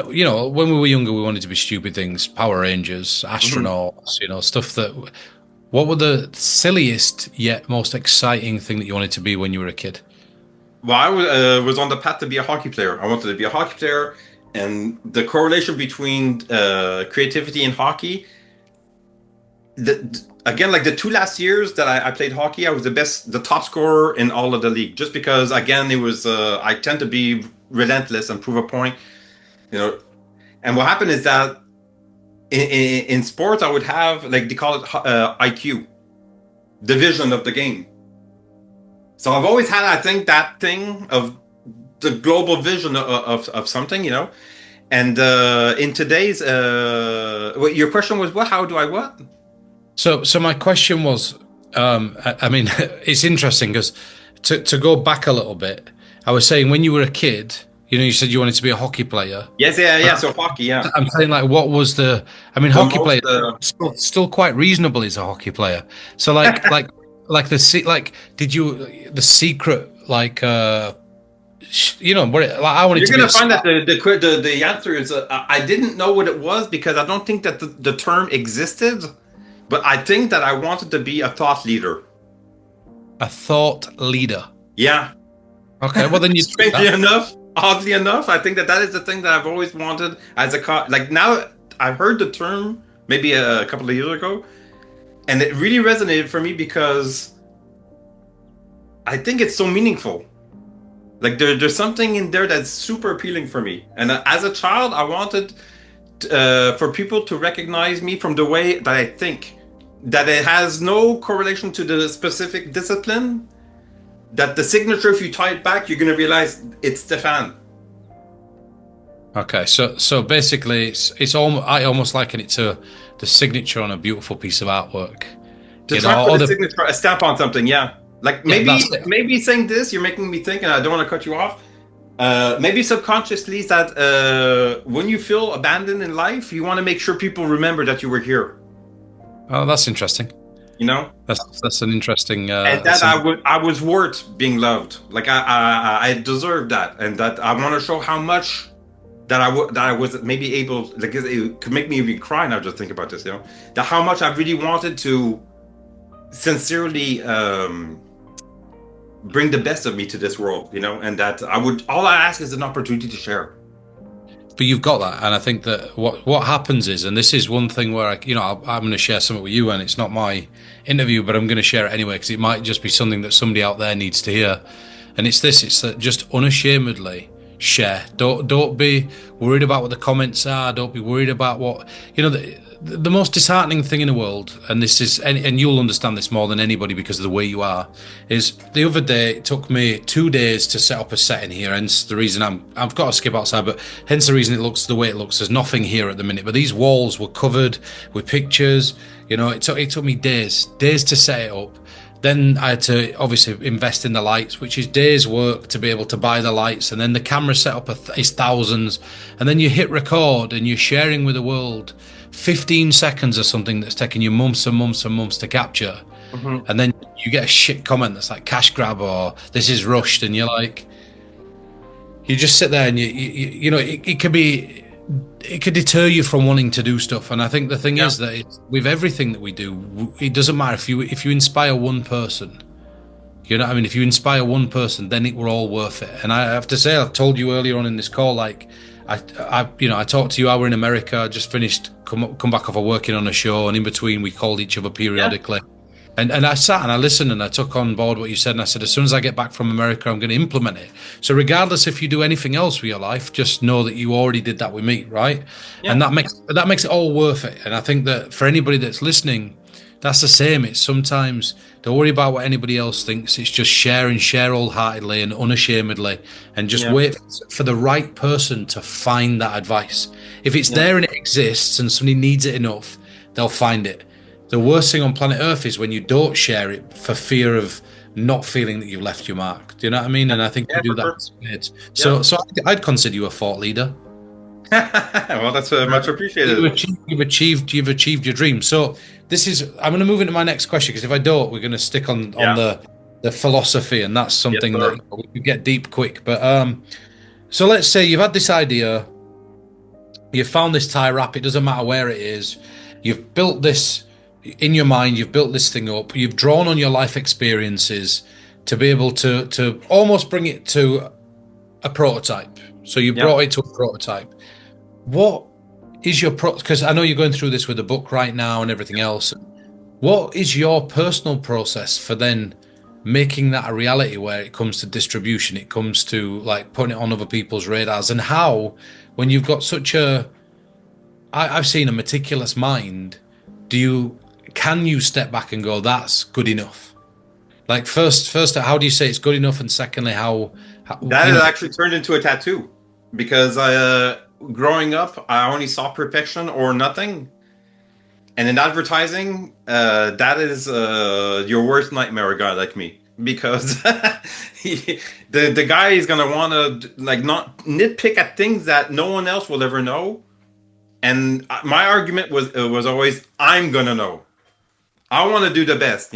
we were younger, we wanted to be stupid things: Power Rangers, astronauts, stuff that. What were the silliest yet most exciting thing that you wanted to be when you were a kid? Well, I was on the path to be a hockey player. I wanted to be a hockey player, and the correlation between creativity and hockey. Again, like the 2 last years that I played hockey, I was the top scorer in all of the league. Just because, again, it was I tend to be relentless and prove a point, you know. And what happened is that in sports, I would have, like, they call it IQ, the vision of the game. So I've always had, I think, that thing of the global vision of something, you know. And in today's, your question was what? How do I what? So my question was, I mean, it's interesting because to go back a little bit, I was saying when you were a kid, you said you wanted to be a hockey player. Yes, yeah. So hockey, yeah. I'm saying, like, what was I mean, The hockey most, player still quite reasonable as a hockey player. So like did you the secret what I wanted You're to be gonna a find that the answer is I didn't know what it was because I don't think that the term existed, but I think that I wanted to be a thought leader. a thought leader. Yeah. Okay, well then you Oddly enough, I think that is the thing that I've always wanted as like now I've heard the term maybe a couple of years ago, and it really resonated for me because I think it's so meaningful. Like there's something in there that's super appealing for me. And as a child, I wanted for people to recognize me from the way that I think, that it has no correlation to the specific discipline. That the signature, if you tie it back, you're going to realize it's Stéphane. Okay, so basically, it's almost, I almost liken it to the signature on a beautiful piece of artwork. To try to put a signature, a stamp on something, yeah. Like maybe saying this, you're making me think, and I don't want to cut you off. Maybe subconsciously that when you feel abandoned in life, you want to make sure people remember that you were here. Oh, that's interesting. You know, that's an interesting. And that I was worth being loved. Like I deserved that, and that I want to show how much that I was maybe able. Like it could make me even cry now just think about this. You know, that how much I really wanted to sincerely bring the best of me to this world. You know, and that all I ask is an opportunity to share. But you've got that, and I think that what happens is, and this is one thing where I'm going to share something with you, and it's not my interview, but I'm going to share it anyway because it might just be something that somebody out there needs to hear. And it's that just unashamedly share. Don't be worried about what the comments are. Don't be worried about what the most disheartening thing in the world, and this is, and you'll understand this more than anybody because of the way you are, is the other day it took me 2 days to set up a setting here, hence the reason I've got to skip outside, but hence the reason it looks the way it looks. There's nothing here at the minute, but these walls were covered with pictures. It took me days to set it up. Then I had to obviously invest in the lights, which is days' work to be able to buy the lights, and then the camera setup is thousands, and then you hit record and you're sharing with the world 15 seconds or something that's taken you months and months and months to capture. Mm-hmm. And then you get a shit comment that's like cash grab or this is rushed, and you're like, you just sit there and it could deter you from wanting to do stuff. And I think the thing is that with everything that we do, it doesn't matter if you inspire one person. If you inspire one person, then it were all worth it. And I have to say, I've told you earlier on in this call, like I talked to you. I were in America, just finished, come back off of working on a show, and in between we called each other periodically. And I sat and I listened and I took on board what you said. And I said, as soon as I get back from America, I'm going to implement it. So regardless if you do anything else with your life, just know that you already did that with me, right? Yeah. And that makes it all worth it. And I think that for anybody that's listening, that's the same. It's sometimes don't worry about what anybody else thinks. It's just share wholeheartedly and unashamedly, and just wait for the right person to find that advice. If it's there and it exists and somebody needs it enough, they'll find it. The worst thing on planet Earth is when you don't share it for fear of not feeling that you've left your mark. Do you know what I mean? And I think you do that. Sure. So I'd consider you a thought leader. Well, that's much appreciated. You've achieved your dream. So I'm going to move into my next question, because if I don't, we're going to stick on the philosophy, and that's something that we could get deep quick. But so let's say you've had this idea, you've found this tie wrap. It doesn't matter where it is. You've built this in your mind. You've built this thing up. You've drawn on your life experiences to be able to almost bring it to a prototype. So you brought it to a prototype. What is your because I know you're going through this with the book right now and everything else. What is your personal process for then making that a reality where it comes to distribution, it comes to like putting it on other people's radars, and how, when you've got such I've seen a meticulous mind, can you step back and go, that's good enough? Like first, how do you say it's good enough? And secondly, how that has actually turned into a tattoo, because growing up, I only saw perfection or nothing. And in advertising, that is your worst nightmare, a guy like me, because the guy is going to want to like not nitpick at things that no one else will ever know. And my argument was always, I'm going to know. I want to do the best,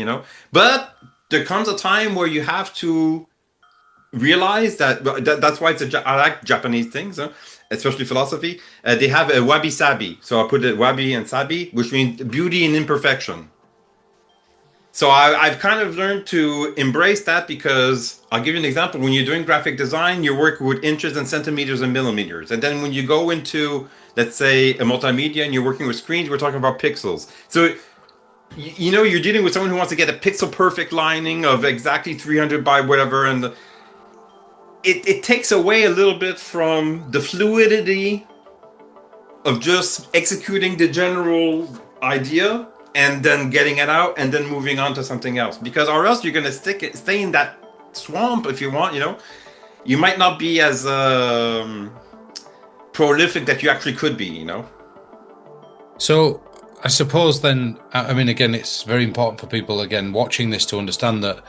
But there comes a time where you have to realize that's why I like Japanese things, especially philosophy. They have a wabi-sabi. So I put it wabi and sabi, which means beauty and imperfection. So I've kind of learned to embrace that, because I'll give you an example. When you're doing graphic design, you're working with inches and centimeters and millimeters. And then when you go into, let's say, a multimedia and you're working with screens, we're talking about pixels. So you're dealing with someone who wants to get a pixel perfect lining of exactly 300 by whatever, and it takes away a little bit from the fluidity of just executing the general idea and then getting it out and then moving on to something else. Because or else you're going to stay in that swamp if you want, You might not be as prolific that you actually could be, So I suppose then, I mean, again, it's very important for people, again, watching this to understand that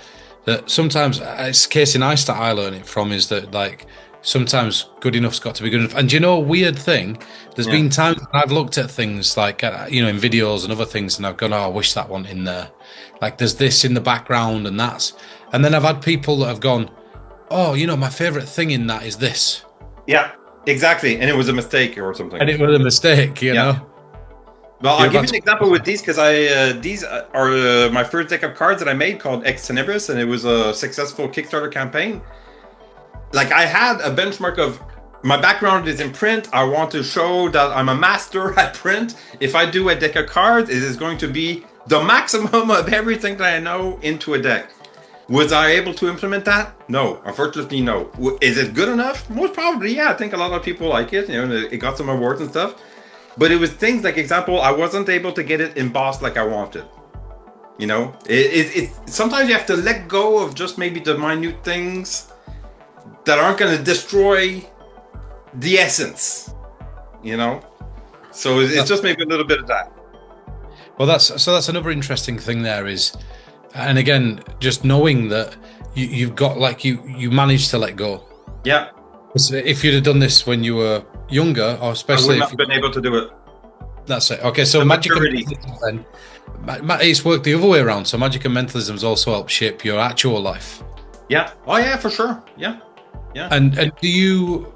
sometimes, it's a case in I learn it from, is that like sometimes good enough's got to be good enough. And a weird thing, there's been times I've looked at things like, in videos and other things, and I've gone, oh, I wish that one in there. Like there's this in the background and then I've had people that have gone, oh, my favorite thing in that is this. Yeah, exactly. And it was a mistake or something. And it was a mistake, you know? Well, I'll give you an example with these, because these are my first deck of cards that I made called Ex Tenebris, and it was a successful Kickstarter campaign. Like I had a benchmark of my background is in print. I want to show that I'm a master at print. If I do a deck of cards, it is going to be the maximum of everything that I know into a deck. Was I able to implement that? No, unfortunately, no. Is it good enough? Most probably, yeah. I think a lot of people like it. It got some awards and stuff. But it was things like, example, I wasn't able to get it embossed like I wanted. Sometimes you have to let go of just maybe the minute things that aren't going to destroy the essence. So it's just maybe a little bit of that. Well, that's another interesting thing there is, and again, just knowing that you've got like you managed to let go. Yeah. If you'd have done this when you were younger, or especially I would not have been able to do it. That's it. Okay, so magic and mentalism then, it's worked the other way around. So magic and mentalism has also helped shape your actual life. Yeah. Oh yeah, for sure. Yeah. And do you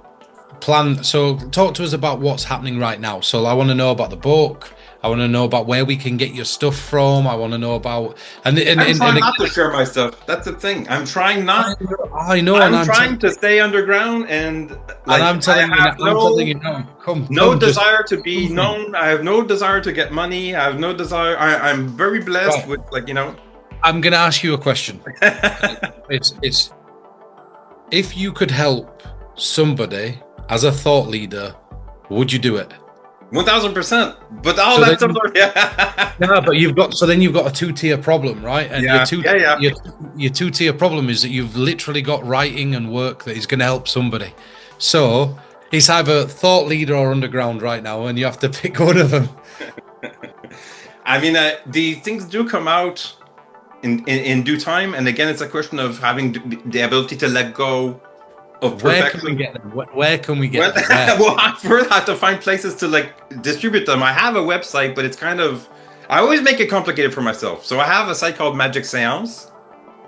plan? So talk to us about what's happening right now. So I want to know about the book. I want to know about where we can get your stuff from. I want to know about I'm trying not to share my stuff. That's the thing. I'm trying not. I know. I'm trying to stay underground, and I'm telling you now. No desire to be known. I have no desire to get money. I have no desire. I'm very blessed with I'm going to ask you a question. It's if you could help somebody as a thought leader, would you do it? 1000%. But all so that's yeah, but you've got a two-tier problem, right? And your two-tier problem is that you've literally got writing and work that is going to help somebody. So it's either thought leader or underground right now, and you have to pick one of them. I mean, the things do come out in due time, and again, it's a question of having the ability to let go of perfection. Where can we get them? Where can we get them? Well, I first have to find places to like distribute them. I have a website, but it's kind of, I always make it complicated for myself. So I have a site called Magic Seance.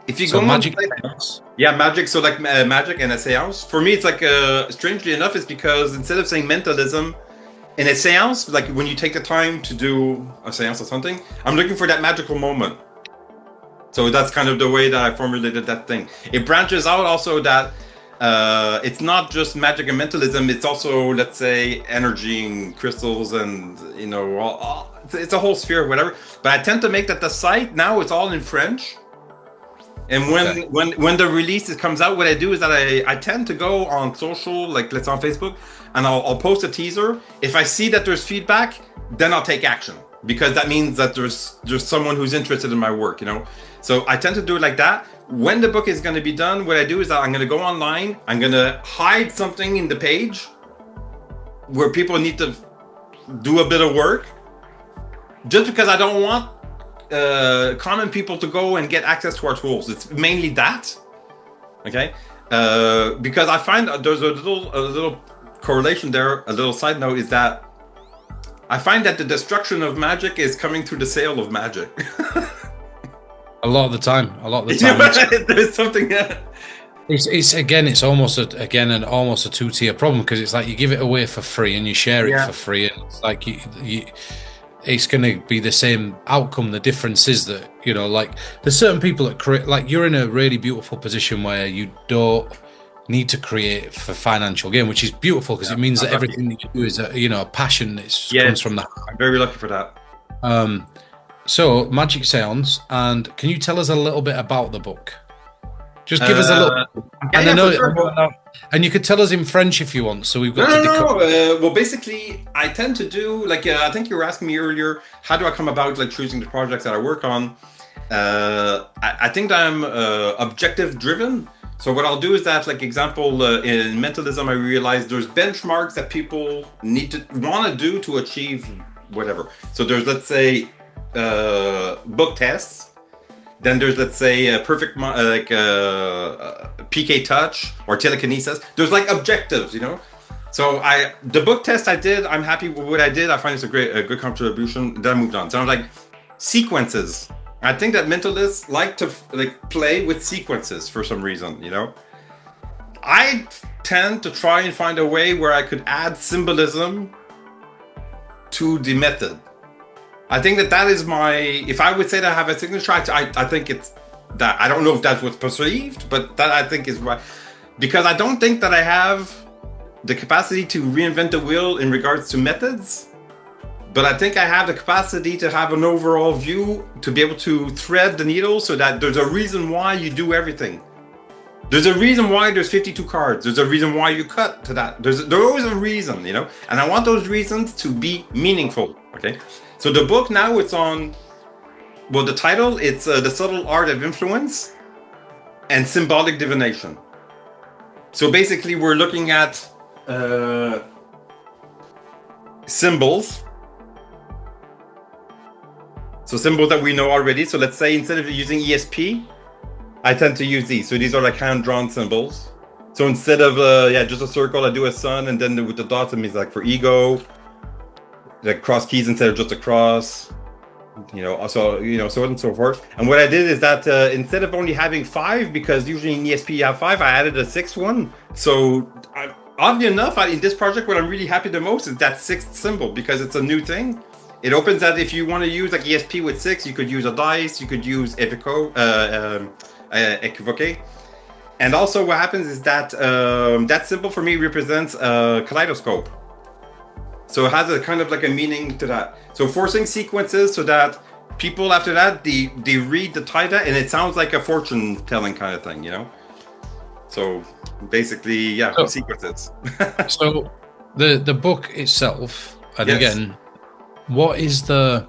If you go Magic Seance. Yeah, magic. So like magic and a seance. For me, it's like strangely enough, it's because instead of saying mentalism, in a seance, like when you take the time to do a seance or something, I'm looking for that magical moment. So that's kind of the way that I formulated that thing. It branches out also that it's not just magic and mentalism. It's also, let's say, energy and crystals and, you know, it's a whole sphere of whatever. But I tend to make that the site now, it's all in French. And when the release comes out, what I do is that I tend to go on social, like let's on Facebook, and I'll post a teaser. If I see that there's feedback, then I'll take action, because that means that there's someone who's interested in my work, you know. So I tend to do it like that. When the book is going to be done, what I do is that I'm going to go online. I'm going to hide something in the page where people need to do a bit of work, just because I don't want common people to go and get access to our tools. It's mainly that, okay? Because I find there's a little correlation there. A little side note is that I find that the destruction of magic is coming through the sale of magic. A lot of the time. There's something. It's almost a two-tier problem, because it's like you give it away for free and you share it for free, and it's like you it's going to be the same outcome. The difference is that, you know, like there's certain people that create, like you're in a really beautiful position where you don't need to create for financial gain, which is beautiful, because it means that everything that you do is a passion that comes from that. I'm very lucky for that. So Magic Seance, and can you tell us a little bit about the book? Just give us a little. And you could tell us in French if you want. So we've got Well, basically, I tend to do like I think you were asking me earlier. How do I come about like choosing the projects that I work on? I think that I'm objective driven. So what I'll do is that, like example, in mentalism, I realize there's benchmarks that people want to do to achieve whatever. So there's, let's say, book tests. Then there's, let's say, a perfect PK touch or telekinesis. There's like objectives, you know. So the book test I did, I'm happy with what I did. I find it's a good contribution. Then I moved on. So I'm like sequences. I think that mentalists like to play with sequences for some reason, you know. I tend to try and find a way where I could add symbolism to the method. I think that is if I would say that I have a signature, I think it's that. I don't know if that's what's perceived, but that I think is right. Because I don't think that I have the capacity to reinvent the wheel in regards to methods. But I think I have the capacity to have an overall view, to be able to thread the needle so that there's a reason why you do everything. There's a reason why there's 52 cards. There's a reason why you cut to that. There's always a reason, you know? And I want those reasons to be meaningful, okay? So the book now, it's on, well, the title, it's The Subtle Art of Influence and Symbolic Divination. So basically we're looking at symbols. So symbols that we know already. So let's say instead of using ESP, I tend to use these. So these are like hand-drawn symbols. So instead of just a circle, I do a sun, and then with the dots, it means like for ego, like cross keys instead of just a cross, you know, also, you know, so on and so forth. And what I did is that instead of only having 5, because usually in ESP you have 5, I added a 6th one. So oddly enough, in this project, what I'm really happy the most is that 6th symbol, because it's a new thing. It opens that if you want to use like ESP with 6, you could use a dice, you could use equivoque. And also what happens is that that symbol for me represents a kaleidoscope. So it has a kind of like a meaning to that. So forcing sequences so that people after that, they read the title and it sounds like a fortune telling kind of thing, you know. So basically, yeah, who secrets it? So the book itself, and Yes. again, what is the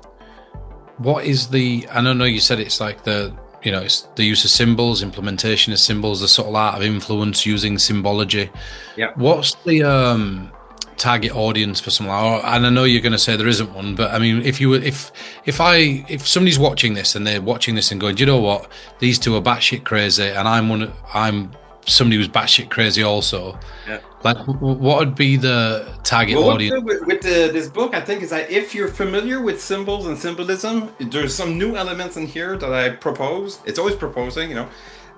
I don't know, you said it's like it's the use of symbols, implementation of symbols, the sort of art of influence using symbology. Yeah. What's the target audience for something like that? And I know you're going to say there isn't one, but I mean, if if somebody's watching this and they're watching this and going, do you know what, these two are batshit crazy, and I'm somebody who's batshit crazy also. Yeah. Like, what would be the target audience? With this book, I think, is that if you're familiar with symbols and symbolism, there's some new elements in here that I propose. It's always proposing, you know,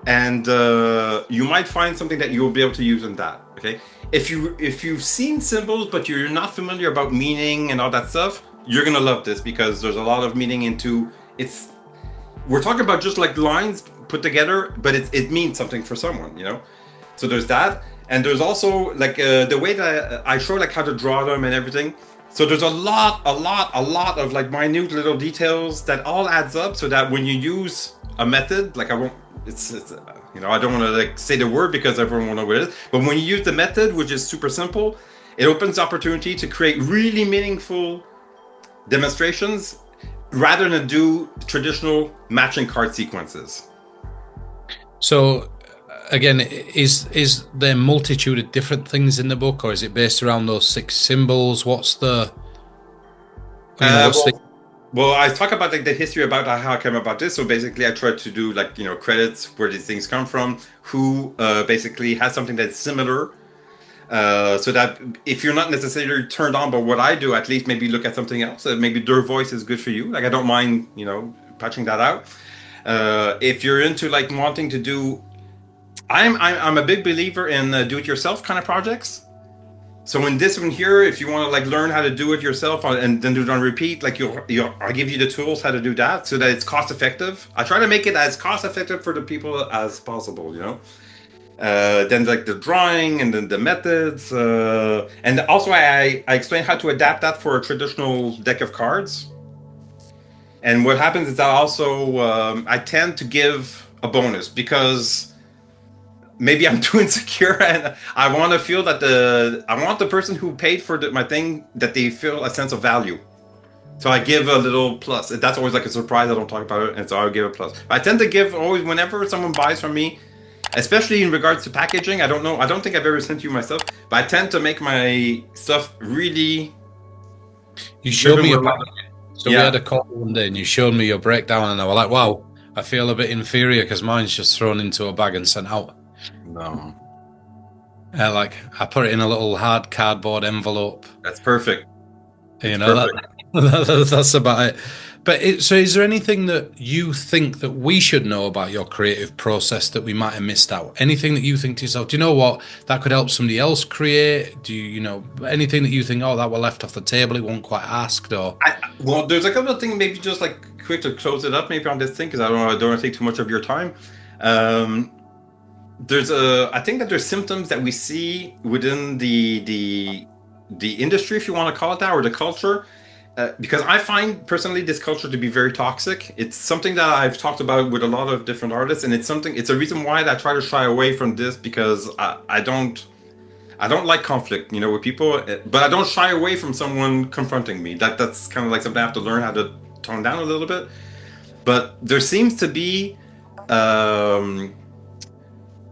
and you might find something that you'll be able to use in that. Okay, if you've seen symbols but you're not familiar about meaning and all that stuff, you're gonna love this because there's a lot of meaning into it's. We're talking about just like lines put together, but it means something for someone, you know. So there's that. And there's also like the way that I show like how to draw them and everything. So there's a lot of like minute little details that all adds up, so that when you use a method, like I won't, it's you know, I don't want to like say the word because everyone will know what it is. But when you use the method, which is super simple, it opens opportunity to create really meaningful demonstrations rather than do traditional matching card sequences. So again, is there a multitude of different things in the book, or is it based around those 6 symbols? What's the well, I talk about like the history about how I came about this. So basically I tried to do like, you know, credits where these things come from, who basically has something that's similar, so that if you're not necessarily turned on by what I do, at least maybe look at something else. Maybe their voice is good for you. Like I don't mind, you know, patching that out. If you're into like wanting to do, I'm a big believer in do-it-yourself kind of projects. So in this one here, if you want to like learn how to do it yourself and then do it on repeat, like I'll give you the tools how to do that so that it's cost effective. I try to make it as cost effective for the people as possible, you know. Then like the drawing and then the methods, and also I explain how to adapt that for a traditional deck of cards. And what happens is that also I tend to give a bonus because maybe I'm too insecure and I want to feel that I want the person who paid for my thing, that they feel a sense of value. So I give a little plus. That's always like a surprise. I don't talk about it, and so I'll give a plus. I tend to give always whenever someone buys from me, especially in regards to packaging. I don't think I've ever sent you my stuff, but I tend to make my stuff really. You showed me we had a call one day and you showed me your breakdown, and I was like, wow, I feel a bit inferior because mine's just thrown into a bag and sent out. No. Like I put it in a little hard cardboard envelope. That's perfect. You know, that's about it. But so is there anything that you think that we should know about your creative process that we might have missed out? Anything that you think to yourself, do you know what, that could help somebody else create? Do you know anything that you think, oh, that were left off the table, it wasn't quite asked? Or well, there's a couple of things, maybe just like quick to close it up maybe on this thing, because I don't want to take too much of your time. I think that there's symptoms that we see within the industry, if you want to call it that, or the culture. Because I find personally this culture to be very toxic. It's something that I've talked about with a lot of different artists, and it's a reason why I try to shy away from this, because I don't like conflict, you know, with people, but I don't shy away from someone confronting me. That's kind of like something I have to learn how to tone down a little bit. But there seems to be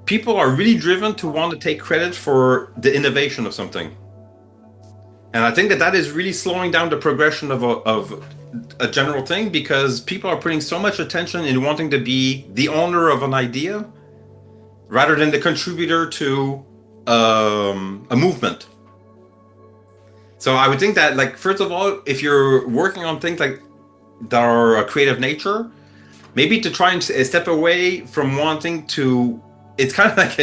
people are really driven to want to take credit for the innovation of something. And I think that is really slowing down the progression of a general thing, because people are putting so much attention in wanting to be the owner of an idea rather than the contributor to a movement. So I would think that, like, first of all, if you're working on things like that are a creative nature, maybe to try and step away from wanting to, it's kind of like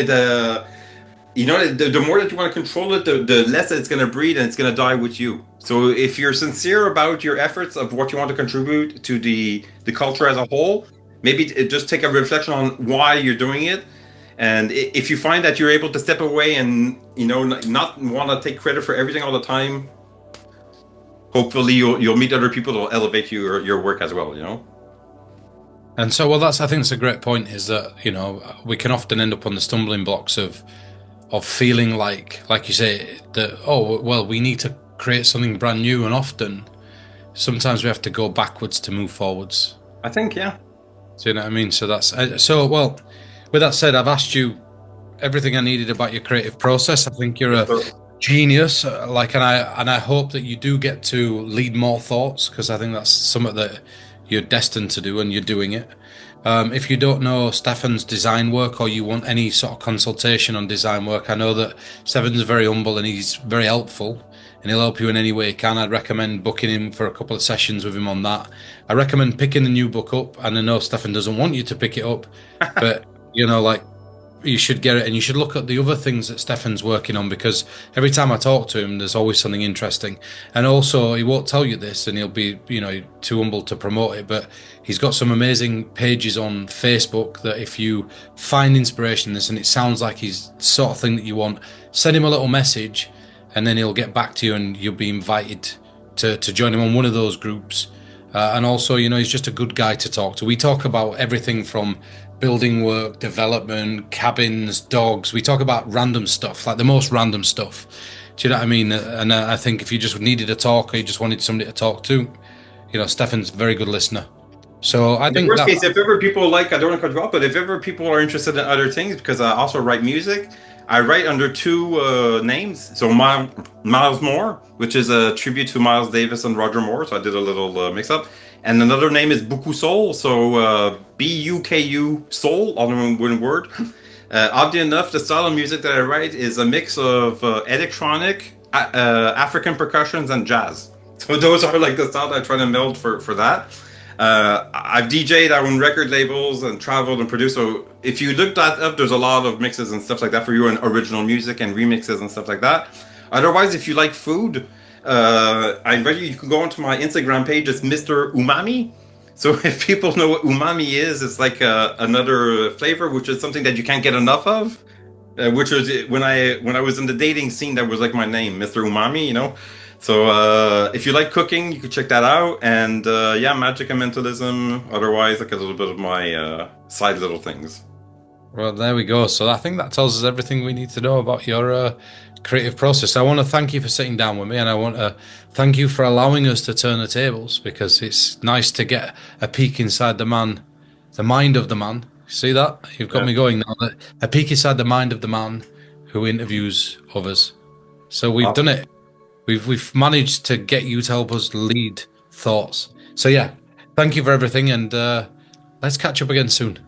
you know, the more that you want to control it, the less it's going to breed and it's going to die with you. So if you're sincere about your efforts of what you want to contribute to the culture as a whole, maybe just take a reflection on why you're doing it. And if you find that you're able to step away and, you know, not want to take credit for everything all the time, hopefully you'll meet other people that will elevate your work as well, you know. And so, well, I think that's a great point. Is that we can often end up on the stumbling blocks of feeling like you say that well we need to create something brand new, and often sometimes we have to go backwards to move forwards. I think, yeah. Do you know what I mean? So that's so well. With that said, I've asked you everything I needed about your creative process. I think you're a So genius. And I hope that you do get to lead more thoughts, because I think that's something that you're destined to do, and you're doing it. If you don't know Stephane's design work, or you want any sort of consultation on design work, I know that Stephane's very humble and he's very helpful, and he'll help you in any way he can. I'd recommend booking him for a couple of sessions with him on that. I recommend picking the new book up, and I know Stéphane doesn't want you to pick it up, but like you should get it, and you should look at the other things that Stéphane's working on, because every time I talk to him, there's always something interesting. And also, he won't tell you this, and he'll be, too humble to promote it, but he's got some amazing pages on Facebook that if you find inspiration in this, and it sounds like he's the sort of thing that you want, send him a little message, and then he'll get back to you, and you'll be invited to join him on one of those groups. And also, he's just a good guy to talk to. We talk about everything from building work, development, cabins, dogs. We talk about random stuff, like the most random stuff. Do you know what I mean? And I think if you just needed a talk, or you just wanted somebody to talk to, Stéphane's a very good listener. So I in the think worst that, case, if ever people like, I don't want to cut you off, but if ever people are interested in other things, because I also write music, I write under two names. So Miles Moore, which is a tribute to Miles Davis and Roger Moore. So I did a little mix up. And another name is Buku Soul. So Buku Soul, all in one word. Oddly enough, the style of music that I write is a mix of electronic, African percussions, and jazz. So those are like the style that I try to meld for that. I've DJ'd our own record labels and traveled and produced. So if you look that up, there's a lot of mixes and stuff like that for you, and original music and remixes and stuff like that. Otherwise, if you like food, I invite you. You can go onto my Instagram page. It's Mr. Umami. So if people know what umami is, it's like another flavor, which is something that you can't get enough of. Which was when I was in the dating scene, that was like my name, Mr. Umami. So if you like cooking, you can check that out. And yeah, magic and mentalism. Otherwise, like a little bit of my side little things. well, there we go. So I think that tells us everything we need to know about your creative process. I want to thank you for sitting down with me, and I want to thank you for allowing us to turn the tables, because it's nice to get a peek inside the mind of the man. See that? You've got me going now. A peek inside the mind of the man who interviews others. So we've done it. We've managed to get you to help us lead thoughts. So yeah, thank you for everything, and let's catch up again soon.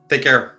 Take care.